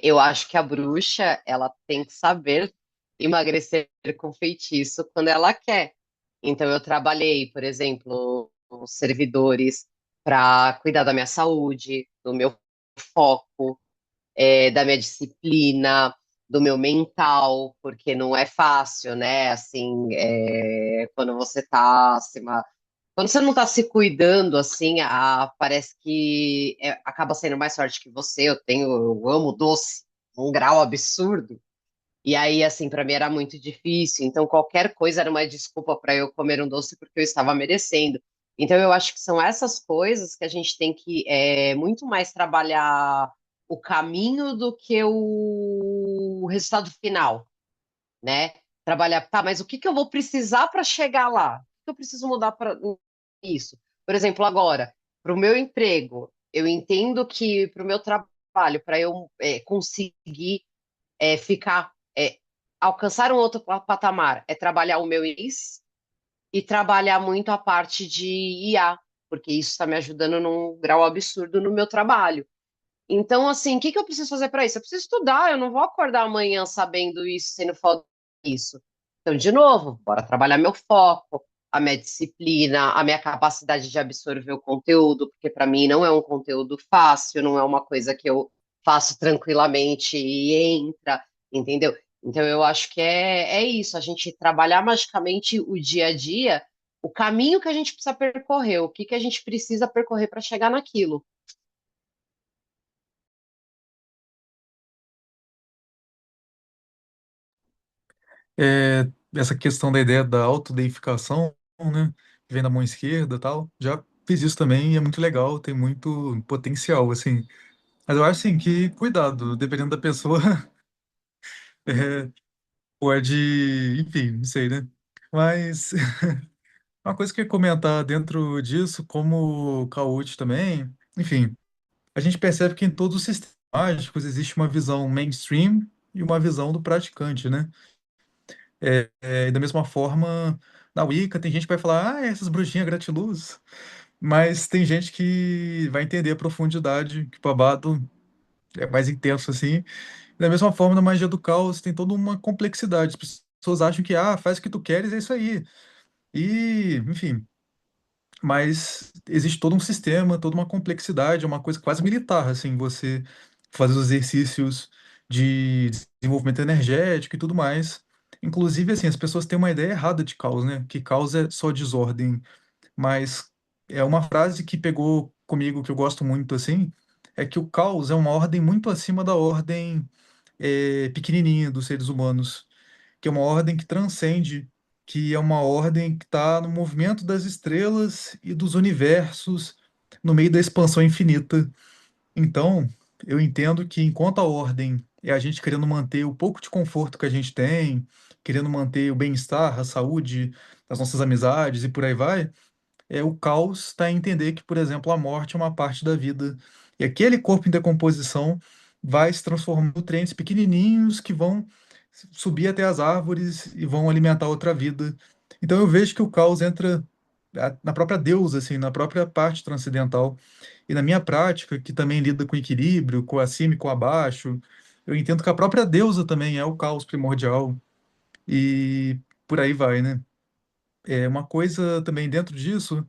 Eu acho que a bruxa, ela tem que saber emagrecer com feitiço quando ela quer. Então, eu trabalhei, por exemplo, com servidores para cuidar da minha saúde, do meu foco, da minha disciplina, do meu mental, porque não é fácil, né? Assim, quando você tá acima, quando você não tá se cuidando, assim, parece que acaba sendo mais forte que você. Eu amo doce, um grau absurdo. E aí, assim, para mim era muito difícil. Então, qualquer coisa era uma desculpa para eu comer um doce porque eu estava merecendo. Então, eu acho que são essas coisas que a gente tem que muito mais trabalhar o caminho do que o resultado final, né? Trabalhar, tá, mas o que que eu vou precisar para chegar lá? O que eu preciso mudar para isso? Por exemplo, agora, para o meu emprego, eu entendo que para o meu trabalho, para eu conseguir ficar, alcançar um outro patamar, é trabalhar o meu inglês e trabalhar muito a parte de IA, porque isso está me ajudando num grau absurdo no meu trabalho. Então, assim, o que que eu preciso fazer para isso? Eu preciso estudar, eu não vou acordar amanhã sabendo isso, sendo foda isso. Então, de novo, bora trabalhar meu foco, a minha disciplina, a minha capacidade de absorver o conteúdo, porque para mim não é um conteúdo fácil, não é uma coisa que eu faço tranquilamente e entra, entendeu? Então, eu acho que é isso, a gente trabalhar magicamente o dia a dia, o caminho que a gente precisa percorrer, o que que a gente precisa percorrer para chegar naquilo. Essa questão da ideia da autodeificação, né, que vem da mão esquerda e tal, já fiz isso também e é muito legal, tem muito potencial, assim. Mas eu acho, assim, que, cuidado, dependendo da pessoa, é, pode, enfim, não sei, né? Mas uma coisa que eu ia comentar dentro disso, como Kahoot também, enfim, a gente percebe que em todos os sistemas mágicos existe uma visão mainstream e uma visão do praticante, né? E da mesma forma, na Wicca tem gente que vai falar, essas bruxinhas gratiluz, mas tem gente que vai entender a profundidade, que o babado é mais intenso assim. Da mesma forma, na magia do caos tem toda uma complexidade. As pessoas acham que, faz o que tu queres, é isso aí. E, enfim, mas existe todo um sistema, toda uma complexidade, é uma coisa quase militar, assim, você fazer os exercícios de desenvolvimento energético e tudo mais. Inclusive, assim, as pessoas têm uma ideia errada de caos, né? Que caos é só desordem, mas é uma frase que pegou comigo, que eu gosto muito, assim, é que o caos é uma ordem muito acima da ordem pequenininha dos seres humanos, que é uma ordem que transcende, que é uma ordem que está no movimento das estrelas e dos universos, no meio da expansão infinita. Então, eu entendo que enquanto a ordem é a gente querendo manter o pouco de conforto que a gente tem, querendo manter o bem-estar, a saúde, as nossas amizades e por aí vai, o caos está em entender que, por exemplo, a morte é uma parte da vida. E aquele corpo em decomposição vai se transformar em nutrientes pequenininhos que vão subir até as árvores e vão alimentar outra vida. Então eu vejo que o caos entra na própria deusa, assim, na própria parte transcendental. E na minha prática, que também lida com equilíbrio, com acima e com abaixo, eu entendo que a própria deusa também é o caos primordial. E por aí vai, né? Uma coisa também dentro disso.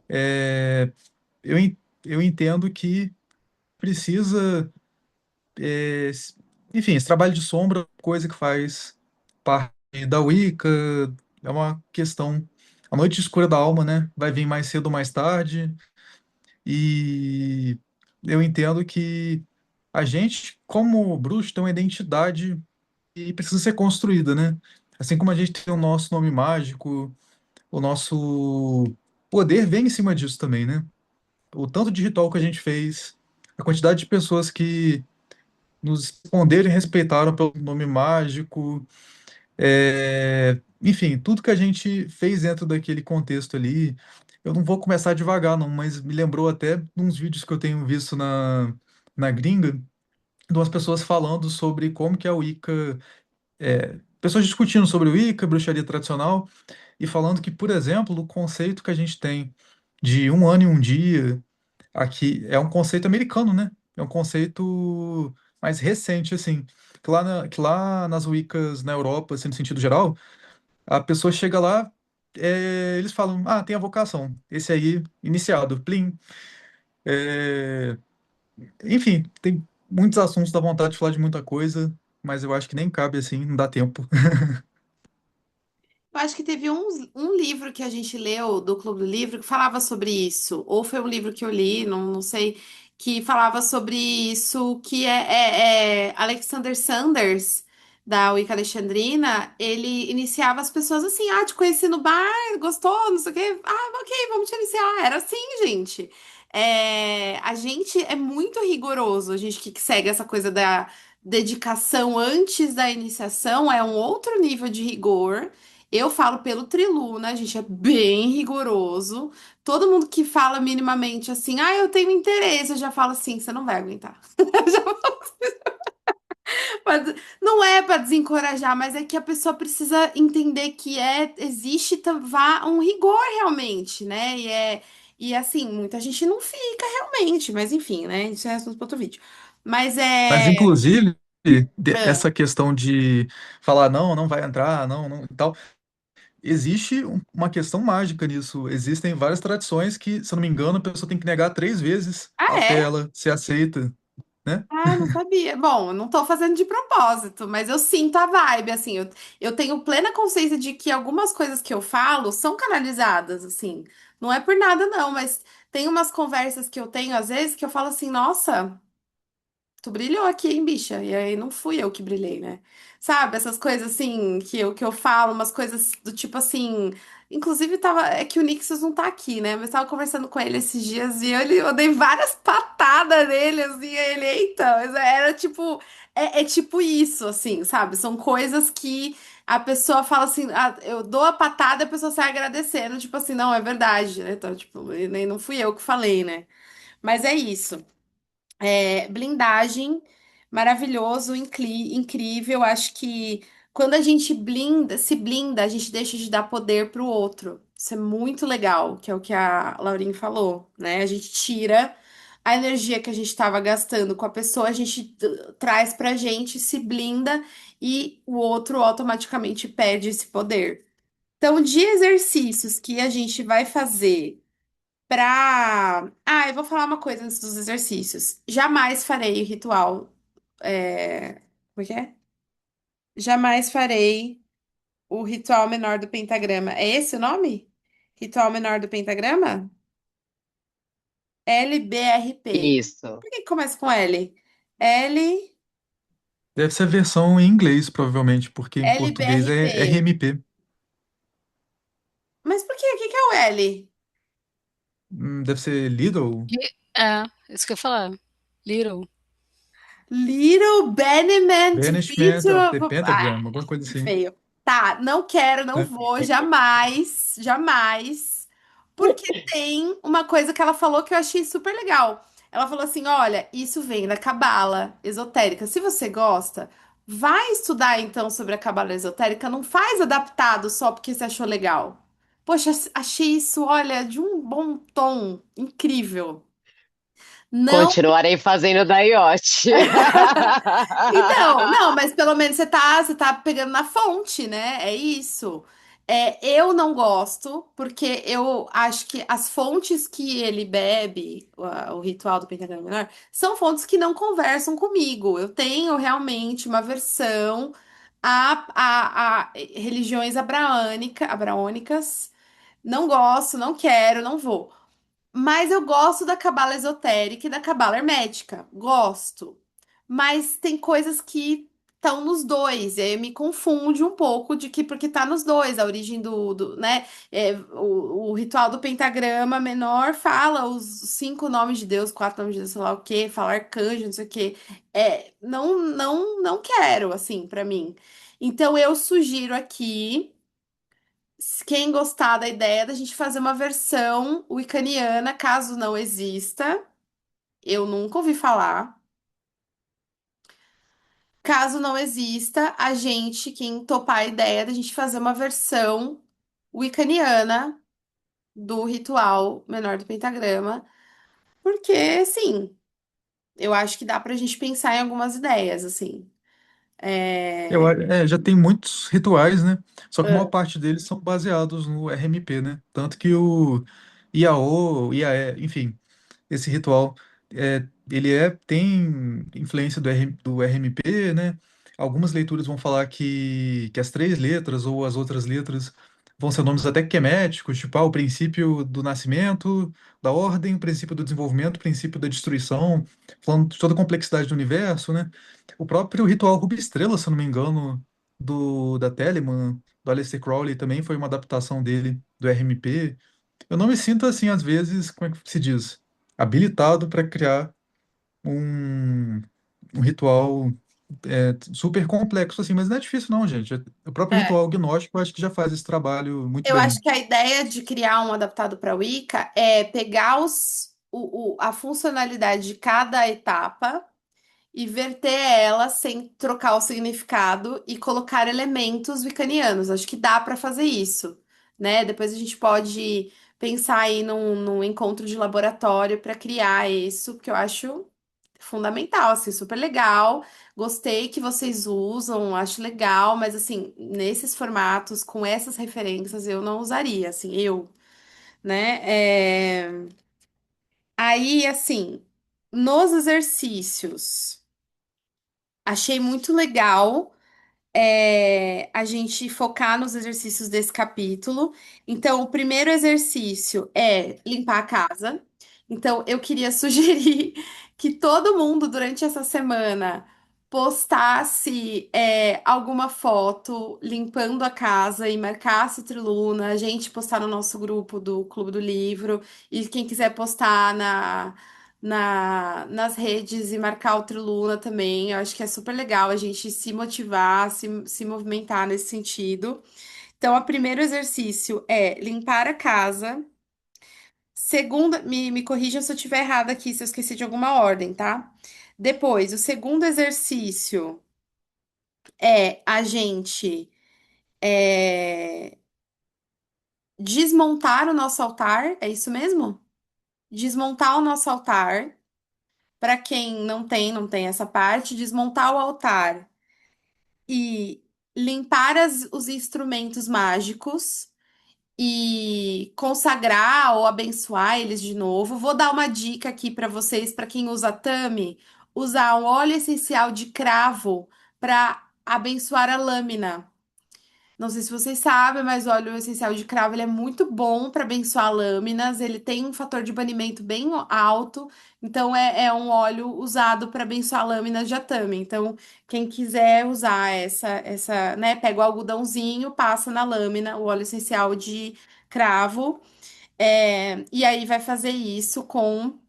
É, eu entendo que precisa, enfim, esse trabalho de sombra é uma coisa que faz parte da Wicca, é uma questão. A noite escura da alma, né? Vai vir mais cedo ou mais tarde, e eu entendo que a gente, como bruxo, tem uma identidade e precisa ser construída, né? Assim como a gente tem o nosso nome mágico, o nosso poder vem em cima disso também, né? O tanto de ritual que a gente fez, a quantidade de pessoas que nos responderam e respeitaram pelo nome mágico, enfim, tudo que a gente fez dentro daquele contexto ali, eu não vou começar devagar, não, mas me lembrou até de uns vídeos que eu tenho visto na gringa, de umas pessoas falando sobre como que a Wicca, pessoas discutindo sobre o Wicca, bruxaria tradicional, e falando que, por exemplo, o conceito que a gente tem de um ano e um dia aqui é um conceito americano, né? É um conceito mais recente, assim. Que lá nas Wiccas na Europa, assim, no sentido geral, a pessoa chega lá, eles falam, ah, tem a vocação. Esse aí, iniciado, plim. É, enfim, tem muitos assuntos, dá vontade de falar de muita coisa, mas eu acho que nem cabe assim, não dá tempo. Eu acho que teve um livro que a gente leu do Clube do Livro que falava sobre isso. Ou foi um livro que eu li, não sei, que falava sobre isso, que é Alexander Sanders, da Wicca Alexandrina, ele iniciava as pessoas assim, ah, te conheci no bar, gostou, não sei o quê. Ah, ok, vamos te iniciar. Era assim, gente. A gente é muito rigoroso, a gente que segue essa coisa da dedicação antes da iniciação é um outro nível de rigor. Eu falo pelo Triluna, a gente é bem rigoroso. Todo mundo que fala minimamente assim, ah, eu tenho interesse, eu já falo assim, você não vai aguentar. Eu já falo não é para desencorajar, mas é que a pessoa precisa entender que existe um rigor realmente, né? E assim, muita gente não fica realmente, mas enfim, né? Isso é assunto para outro vídeo. Mas Mas, inclusive, ah, essa questão de falar não, não vai entrar, não, não, e tal, existe uma questão mágica nisso. Existem várias tradições que, se eu não me engano, a pessoa tem que negar 3 vezes ah, até é? ela ser aceita, né? Ah, não sabia. Bom, eu não tô fazendo de propósito, mas eu sinto a vibe, assim. Eu tenho plena consciência de que algumas coisas que eu falo são canalizadas, assim. Não é por nada, não, mas tem umas conversas que eu tenho, às vezes, que eu falo assim, nossa. Tu brilhou aqui, hein, bicha? E aí não fui eu que brilhei, né? Sabe, essas coisas assim que eu falo, umas coisas do tipo assim. Inclusive, é que o Nixos não tá aqui, né? Mas eu tava conversando com ele esses dias e eu dei várias patadas nele, assim, e ele, eita, mas era tipo. É tipo isso, assim, sabe? São coisas que a pessoa fala assim, ah, eu dou a patada e a pessoa sai agradecendo, tipo assim, não, é verdade, né? Então, tipo, e nem não fui eu que falei, né? Mas é isso. Blindagem, maravilhoso, incrível. Acho que quando a gente se blinda, a gente deixa de dar poder pro outro. Isso é muito legal, que é o que a Laurinha falou, né? A gente tira a energia que a gente estava gastando com a pessoa, a gente traz pra gente, se blinda e o outro automaticamente perde esse poder. Então, de exercícios que a gente vai fazer eu vou falar uma coisa antes dos exercícios. Jamais farei o ritual. Como é que é? Jamais farei o ritual menor do pentagrama. É esse o nome? Ritual menor do pentagrama? LBRP. Isso. Por que que começa com L? L, Deve ser a versão em inglês, provavelmente, porque em português é LBRP. RMP. Mas por quê? O que que é o L? Deve ser Lidl, Isso que eu ia falar. Little. Little Baniment Banishment of the Ritual. Pentagram, alguma coisa Que assim, feio. Tá, não quero, não né? vou, jamais, jamais. Porque tem uma coisa que ela falou que eu achei super legal. Ela falou assim: olha, isso vem da cabala esotérica. Se você gosta, vai estudar então sobre a cabala esotérica. Não faz adaptado só porque você achou legal. Poxa, achei isso, olha, de um bom tom incrível. Não. Continuarei fazendo da iote. Então, não, mas pelo menos você tá pegando na fonte, né? É isso. Eu não gosto, porque eu acho que as fontes que ele bebe, o ritual do pentagrama menor, são fontes que não conversam comigo. Eu tenho realmente uma versão a religiões abraônicas. Não gosto, não quero, não vou. Mas eu gosto da cabala esotérica e da cabala hermética. Gosto. Mas tem coisas que estão nos dois. E aí me confunde um pouco de que porque tá nos dois, a origem né? O ritual do pentagrama menor fala os 5 nomes de Deus, 4 nomes de Deus, sei lá o quê, fala arcanjo, não sei o quê. Não, não, não quero, assim, pra mim. Então eu sugiro aqui. quem gostar da ideia da gente fazer uma versão wiccaniana, caso não exista, eu nunca ouvi falar. Caso não exista, a gente, quem topar a ideia da gente fazer uma versão wiccaniana do ritual menor do pentagrama, porque, assim, eu acho que dá pra gente pensar em algumas ideias, assim. É... Já tem muitos rituais, né? Só que a maior ah, parte deles são baseados no RMP, né? Tanto que o IAO, IAE, enfim, esse ritual tem influência do RMP, né? Algumas leituras vão falar que as três letras ou as outras letras vão ser nomes até queméticos, tipo o princípio do nascimento, da ordem, o princípio do desenvolvimento, o princípio da destruição, falando de toda a complexidade do universo, né? O próprio ritual Ruby Estrela, se eu não me engano, da Telemann, do Aleister Crowley, também foi uma adaptação dele, do RMP. Eu não me sinto assim, às vezes, como é que se diz? Habilitado para criar um, um ritual super complexo, assim, mas não é difícil, não, gente. O próprio é. ritual gnóstico, eu acho que já faz esse trabalho muito Eu acho bem. que a ideia de criar um adaptado para Wicca é pegar a funcionalidade de cada etapa e verter ela sem trocar o significado e colocar elementos wiccanianos. Acho que dá para fazer isso, né? Depois a gente pode pensar aí num encontro de laboratório para criar isso, que eu acho fundamental, assim, super legal. Gostei que vocês usam, acho legal, mas assim, nesses formatos, com essas referências, eu não usaria, assim, né? Aí, assim, nos exercícios, achei muito legal a gente focar nos exercícios desse capítulo. Então, o primeiro exercício é limpar a casa. Então, eu queria sugerir que todo mundo, durante essa semana, postasse alguma foto limpando a casa e marcasse o Triluna. A gente postar no nosso grupo do Clube do Livro. E quem quiser postar nas redes e marcar o Triluna também. Eu acho que é super legal a gente se motivar, se movimentar nesse sentido. Então, o primeiro exercício é limpar a casa. Segunda, me corrijam se eu estiver errada aqui, se eu esqueci de alguma ordem, tá? Depois, o segundo exercício é a gente é, desmontar o nosso altar, é isso mesmo? Desmontar o nosso altar. Para quem não tem essa parte, desmontar o altar e limpar os instrumentos mágicos e consagrar ou abençoar eles de novo. Vou dar uma dica aqui para vocês, para quem usa Tami, usar um óleo essencial de cravo para abençoar a lâmina. Não sei se vocês sabem, mas o óleo essencial de cravo ele é muito bom para abençoar lâminas. Ele tem um fator de banimento bem alto, então é um óleo usado para abençoar lâminas de atame. Então, quem quiser usar né, pega o algodãozinho, passa na lâmina o óleo essencial de cravo, e aí vai fazer isso com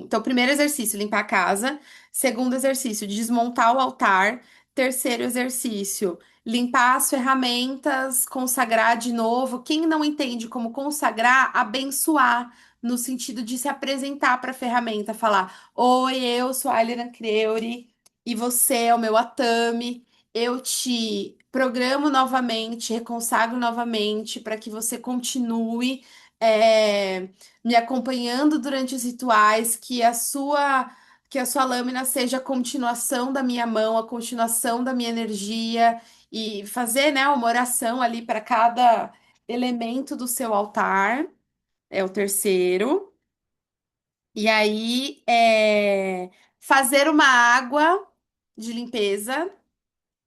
então, primeiro exercício, limpar a casa. Segundo exercício, desmontar o altar. Terceiro exercício, limpar as ferramentas, consagrar de novo. Quem não entende como consagrar, abençoar, no sentido de se apresentar para a ferramenta, falar: Oi, eu sou a Ailiana Creuri e você é o meu Atami. Eu te programo novamente, reconsagro novamente para que você continue. é, Me acompanhando durante os rituais, que a sua lâmina seja a continuação da minha mão, a continuação da minha energia e fazer, né, uma oração ali para cada elemento do seu altar, é o terceiro. E aí, fazer uma água de limpeza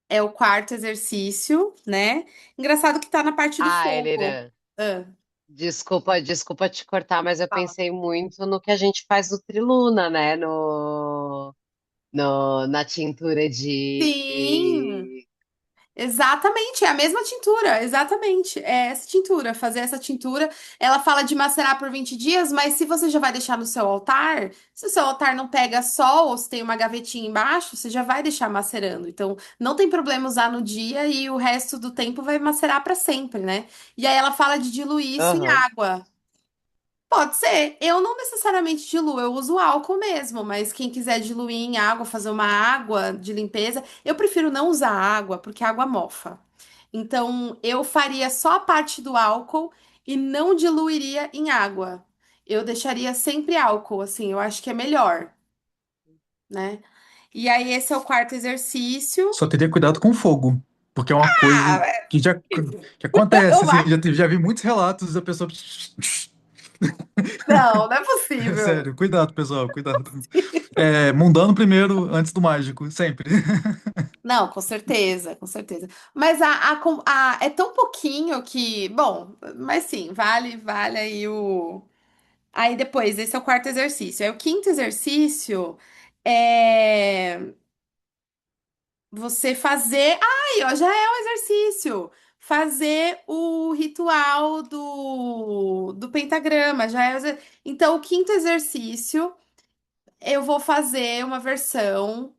é o quarto exercício, né? Engraçado que tá na parte do Ah, fogo. Helena, Ah, desculpa te cortar, mas eu fala. pensei muito no que a gente faz no Triluna, né? Na tintura Sim, Exatamente, é a mesma tintura, exatamente. É essa tintura, fazer essa tintura. Ela fala de macerar por 20 dias, mas se você já vai deixar no seu altar, se o seu altar não pega sol ou se tem uma gavetinha embaixo, você já vai deixar macerando. Então, não tem problema usar no dia e o resto do tempo vai macerar para sempre, né? E aí ela fala de diluir isso em Aham. água. Pode ser. Eu não necessariamente diluo, eu uso álcool mesmo, mas quem quiser diluir em água, fazer uma água de limpeza, eu prefiro não usar água, porque a água mofa. Então, eu faria só a parte do álcool e não diluiria em água. Eu deixaria sempre álcool, assim, eu acho que é melhor, né? E aí, esse é o quarto exercício. Só teria cuidado com o fogo, porque é uma coisa Ah, que já que acontece, assim, vai. já vi muitos relatos da pessoa. Não, não é possível. Sério, cuidado, pessoal, cuidado. É, mundano primeiro, antes do mágico, sempre. Não, com certeza, com certeza. Mas é tão pouquinho que, bom, mas sim, vale aí o. Aí depois, esse é o quarto exercício. Aí o quinto exercício é você fazer. Aí, ó, já é um exercício. Fazer o ritual do pentagrama, já é. Então, o quinto exercício, eu vou fazer uma versão.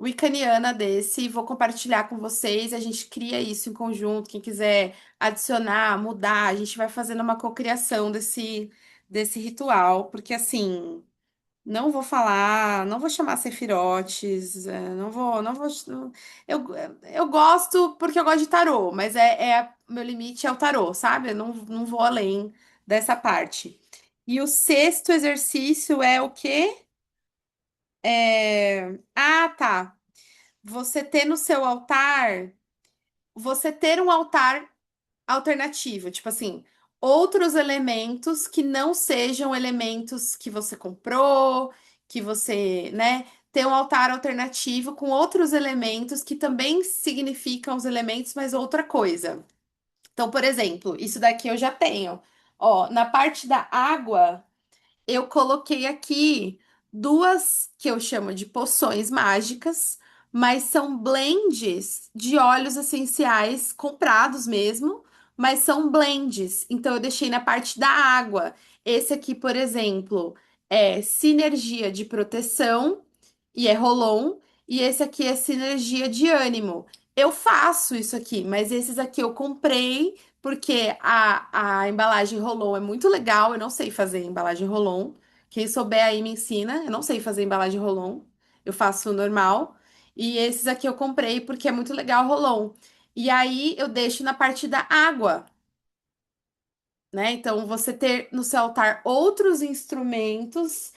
Wiccaniana desse, vou compartilhar com vocês, a gente cria isso em conjunto, quem quiser adicionar, mudar, a gente vai fazendo uma cocriação desse ritual, porque assim, não vou falar, não vou chamar Sefirotes, não vou, eu, eu gosto porque eu gosto de tarô, mas meu limite é o tarô, sabe? Eu não vou além dessa parte. E o sexto exercício é o quê? Ah, tá. Você ter no seu altar, você ter um altar alternativo, tipo assim, outros elementos que não sejam elementos que você comprou, que você, né, ter um altar alternativo com outros elementos que também significam os elementos, mas outra coisa. Então, por exemplo, isso daqui eu já tenho. Ó, na parte da água, eu coloquei aqui duas que eu chamo de poções mágicas, mas são blends de óleos essenciais comprados mesmo, mas são blends. Então eu deixei na parte da água. Esse aqui, por exemplo, é sinergia de proteção e é Rolon, e esse aqui é sinergia de ânimo. Eu faço isso aqui, mas esses aqui eu comprei porque a embalagem Rolon é muito legal. Eu não sei fazer embalagem Rolon. Quem souber aí me ensina. Eu não sei fazer embalagem Rolon. Eu faço normal. E esses aqui eu comprei porque é muito legal Rolon. E aí eu deixo na parte da água, né? Então você ter no seu altar outros instrumentos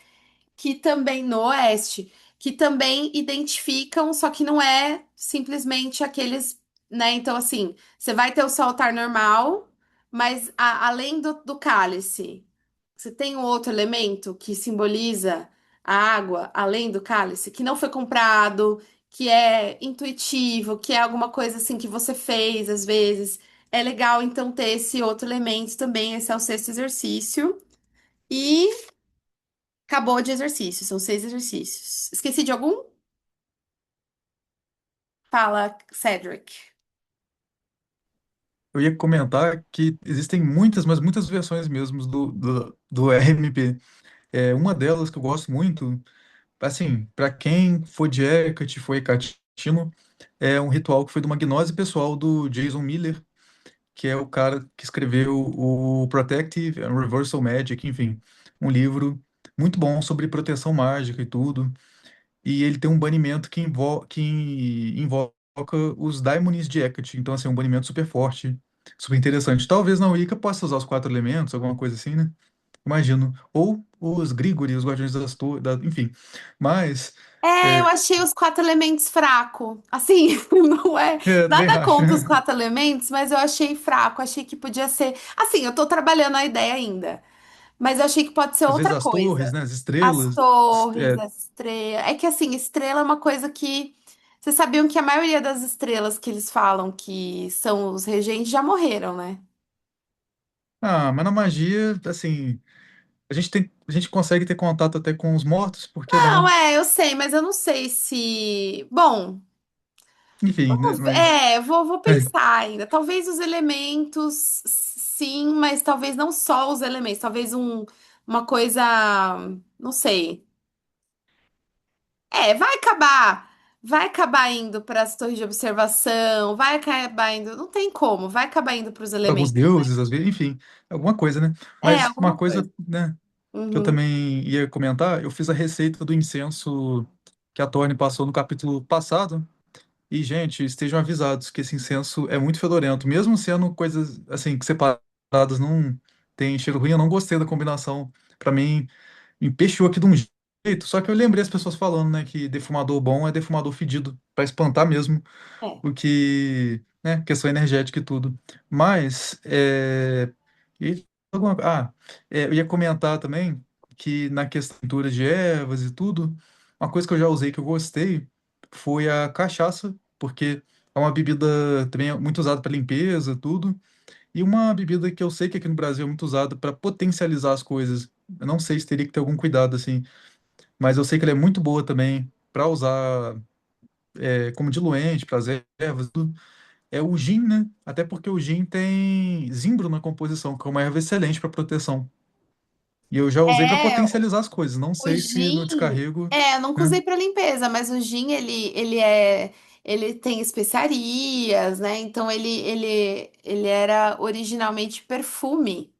que também no Oeste, que também identificam, só que não é simplesmente aqueles, né? Então, assim, você vai ter o seu altar normal, mas além do cálice, você tem um outro elemento que simboliza a água, além do cálice, que não foi comprado, que é intuitivo, que é alguma coisa assim que você fez às vezes. É legal, então, ter esse outro elemento também. Esse é o sexto exercício. E acabou de exercício, são 6 exercícios. Esqueci de algum? Fala, Cedric. Eu ia comentar que existem muitas, mas muitas versões mesmo do RMP. É, uma delas que eu gosto muito, assim, para quem for de Hecate, foi hecatino, é um ritual que foi de uma gnose pessoal do Jason Miller, que é o cara que escreveu o Protective and Reversal Magic, enfim, um livro muito bom sobre proteção mágica e tudo. E ele tem um banimento que invoca os Daimonis de Hecate. Então, assim, é um banimento super forte, super interessante. Talvez na Wicca possa usar os 4 elementos, alguma coisa assim, né? Imagino. Ou os Grigori, os Guardiões das Torres, enfim. Mas, Eu achei os 4 elementos fraco. Assim, não é também nada acho. contra os 4 elementos, mas eu achei fraco. Achei que podia ser. Assim, eu tô trabalhando a ideia ainda, mas eu achei que pode ser Às vezes outra as torres, coisa. né? As As estrelas. torres, É, as estrelas. É que assim, estrela é uma coisa que. Vocês sabiam que a maioria das estrelas que eles falam que são os regentes já morreram, né? mas na magia, assim, a gente consegue ter contato até com os mortos, por que Não, não? eu sei, mas eu não sei se. Bom. Enfim, né? Vou É, pensar ainda. Talvez os elementos, sim, mas talvez não só os elementos. Talvez uma coisa, não sei. Vai acabar indo para as torres de observação, vai acabar indo, não tem como, vai acabar indo para os alguns elementos. deuses, às vezes, enfim, alguma coisa, né? É, Mas uma alguma coisa, coisa. né, que eu Uhum. também ia comentar, eu fiz a receita do incenso que a Tony passou no capítulo passado. E, gente, estejam avisados que esse incenso é muito fedorento, mesmo sendo coisas assim que separadas não tem cheiro ruim. Eu não gostei da combinação. Pra mim, me peixou aqui de um jeito. Só que eu lembrei as pessoas falando, né, que defumador bom é defumador fedido, pra espantar mesmo É. o que, né, questão energética e tudo. Mas, e eu ia comentar também que na questão de ervas e tudo, uma coisa que eu já usei que eu gostei foi a cachaça, porque é uma bebida também muito usada para limpeza, tudo, e uma bebida que eu sei que aqui no Brasil é muito usada para potencializar as coisas. Eu não sei se teria que ter algum cuidado assim, mas eu sei que ela é muito boa também para usar como diluente para as ervas, tudo. É o gin, né? Até porque o gin tem zimbro na composição, que é uma erva excelente para proteção. E eu já usei para É, potencializar as coisas. Não o sei se no gin, descarrego, eu nunca né? usei para limpeza, mas o gin ele tem especiarias, né? Então ele era originalmente perfume.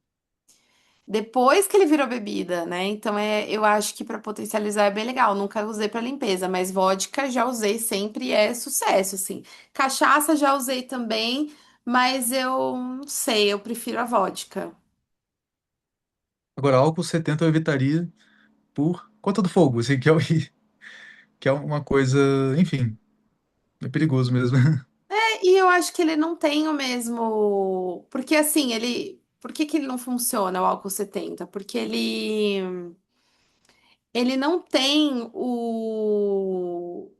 Depois que ele virou bebida, né? Então eu acho que para potencializar é bem legal. Nunca usei para limpeza, mas vodka já usei sempre e é sucesso, assim. Cachaça já usei também, mas eu não sei, eu prefiro a vodka. Agora, álcool 70 eu evitaria por conta do fogo, assim, que é uma coisa, enfim, é perigoso mesmo. E eu acho que ele não tem o mesmo. Porque assim, Por que que ele não funciona, o álcool 70? Porque ele não tem o.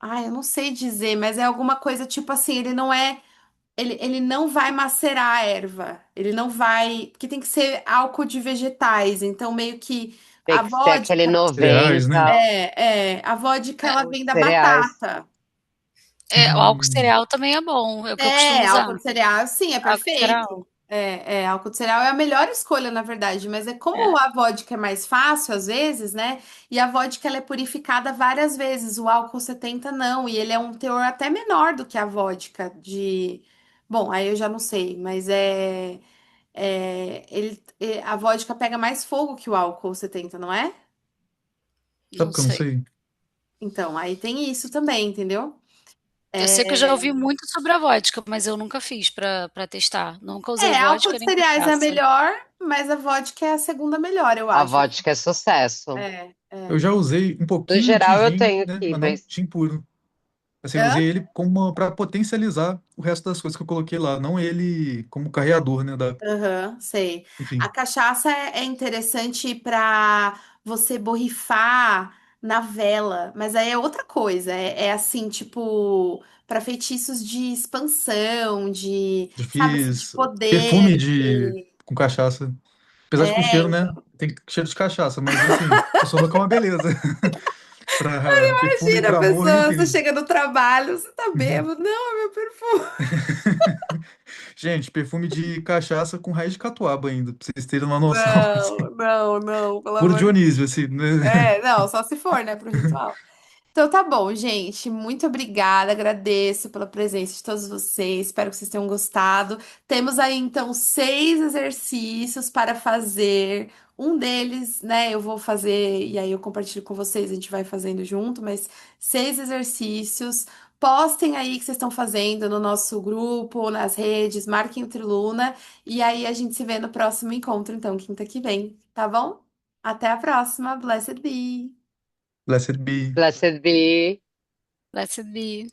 Eu não sei dizer, mas é alguma coisa tipo assim, ele não é. Ele não vai macerar a erva. Ele não vai. Porque tem que ser álcool de vegetais. Então, meio que Tem a que ser aquele vodka. Cereais, né? 90, A vodka ela os vem da cereais. batata. O álcool Hum, cereal também é bom, é o que eu costumo usar. Álcool de cereal, sim, é Álcool cereal. perfeito. Álcool de cereal é a melhor escolha, na verdade, mas é como É. a vodka é mais fácil, às vezes, né? E a vodka ela é purificada várias vezes, o álcool 70 não, e ele é um teor até menor do que a vodka de. Bom, aí eu já não sei, mas a vodka pega mais fogo que o álcool 70, não é? sabe Não que eu não sei. sei? Então, aí tem isso também, entendeu? Eu sei que eu já ouvi muito sobre a vodka, mas eu nunca fiz pra testar. Nunca usei Álcool vodka de nem cereais é a cachaça. melhor, mas a vodka é a segunda melhor, eu A acho. vodka é sucesso. Eu já usei um No pouquinho de geral, eu gin, tenho né? aqui, Mas não mas gin puro. Assim, eu Hã? usei ele como para potencializar o resto das coisas que eu coloquei lá, não ele como carreador, né? Aham, sei. A Enfim, cachaça é interessante para você borrifar na vela, mas aí é outra coisa. É assim, tipo, para feitiços de expansão, já sabe, assim, de fiz perfume poder. com cachaça. Apesar de que o É, cheiro, né? Tem cheiro de cachaça, mas assim, funcionou que é uma beleza. Para perfume imagina a para amor, pessoa, você enfim. chega no trabalho, você tá bêbado. Não, é meu perfume. Gente, perfume de cachaça com raiz de catuaba ainda, pra vocês terem uma noção. Não, Assim. não, não, pelo Puro amor de Dionísio, assim, né? Não, só se for, né, pro ritual. Então tá bom, gente. Muito obrigada. Agradeço pela presença de todos vocês. Espero que vocês tenham gostado. Temos aí então 6 exercícios para fazer. Um deles, né, eu vou fazer e aí eu compartilho com vocês, a gente vai fazendo junto, mas 6 exercícios. Postem aí o que vocês estão fazendo no nosso grupo, nas redes, marquem o Triluna e aí a gente se vê no próximo encontro, então, quinta que vem, tá bom? Até a próxima. Blessed be. Blessed be. blessed be. Blessed be.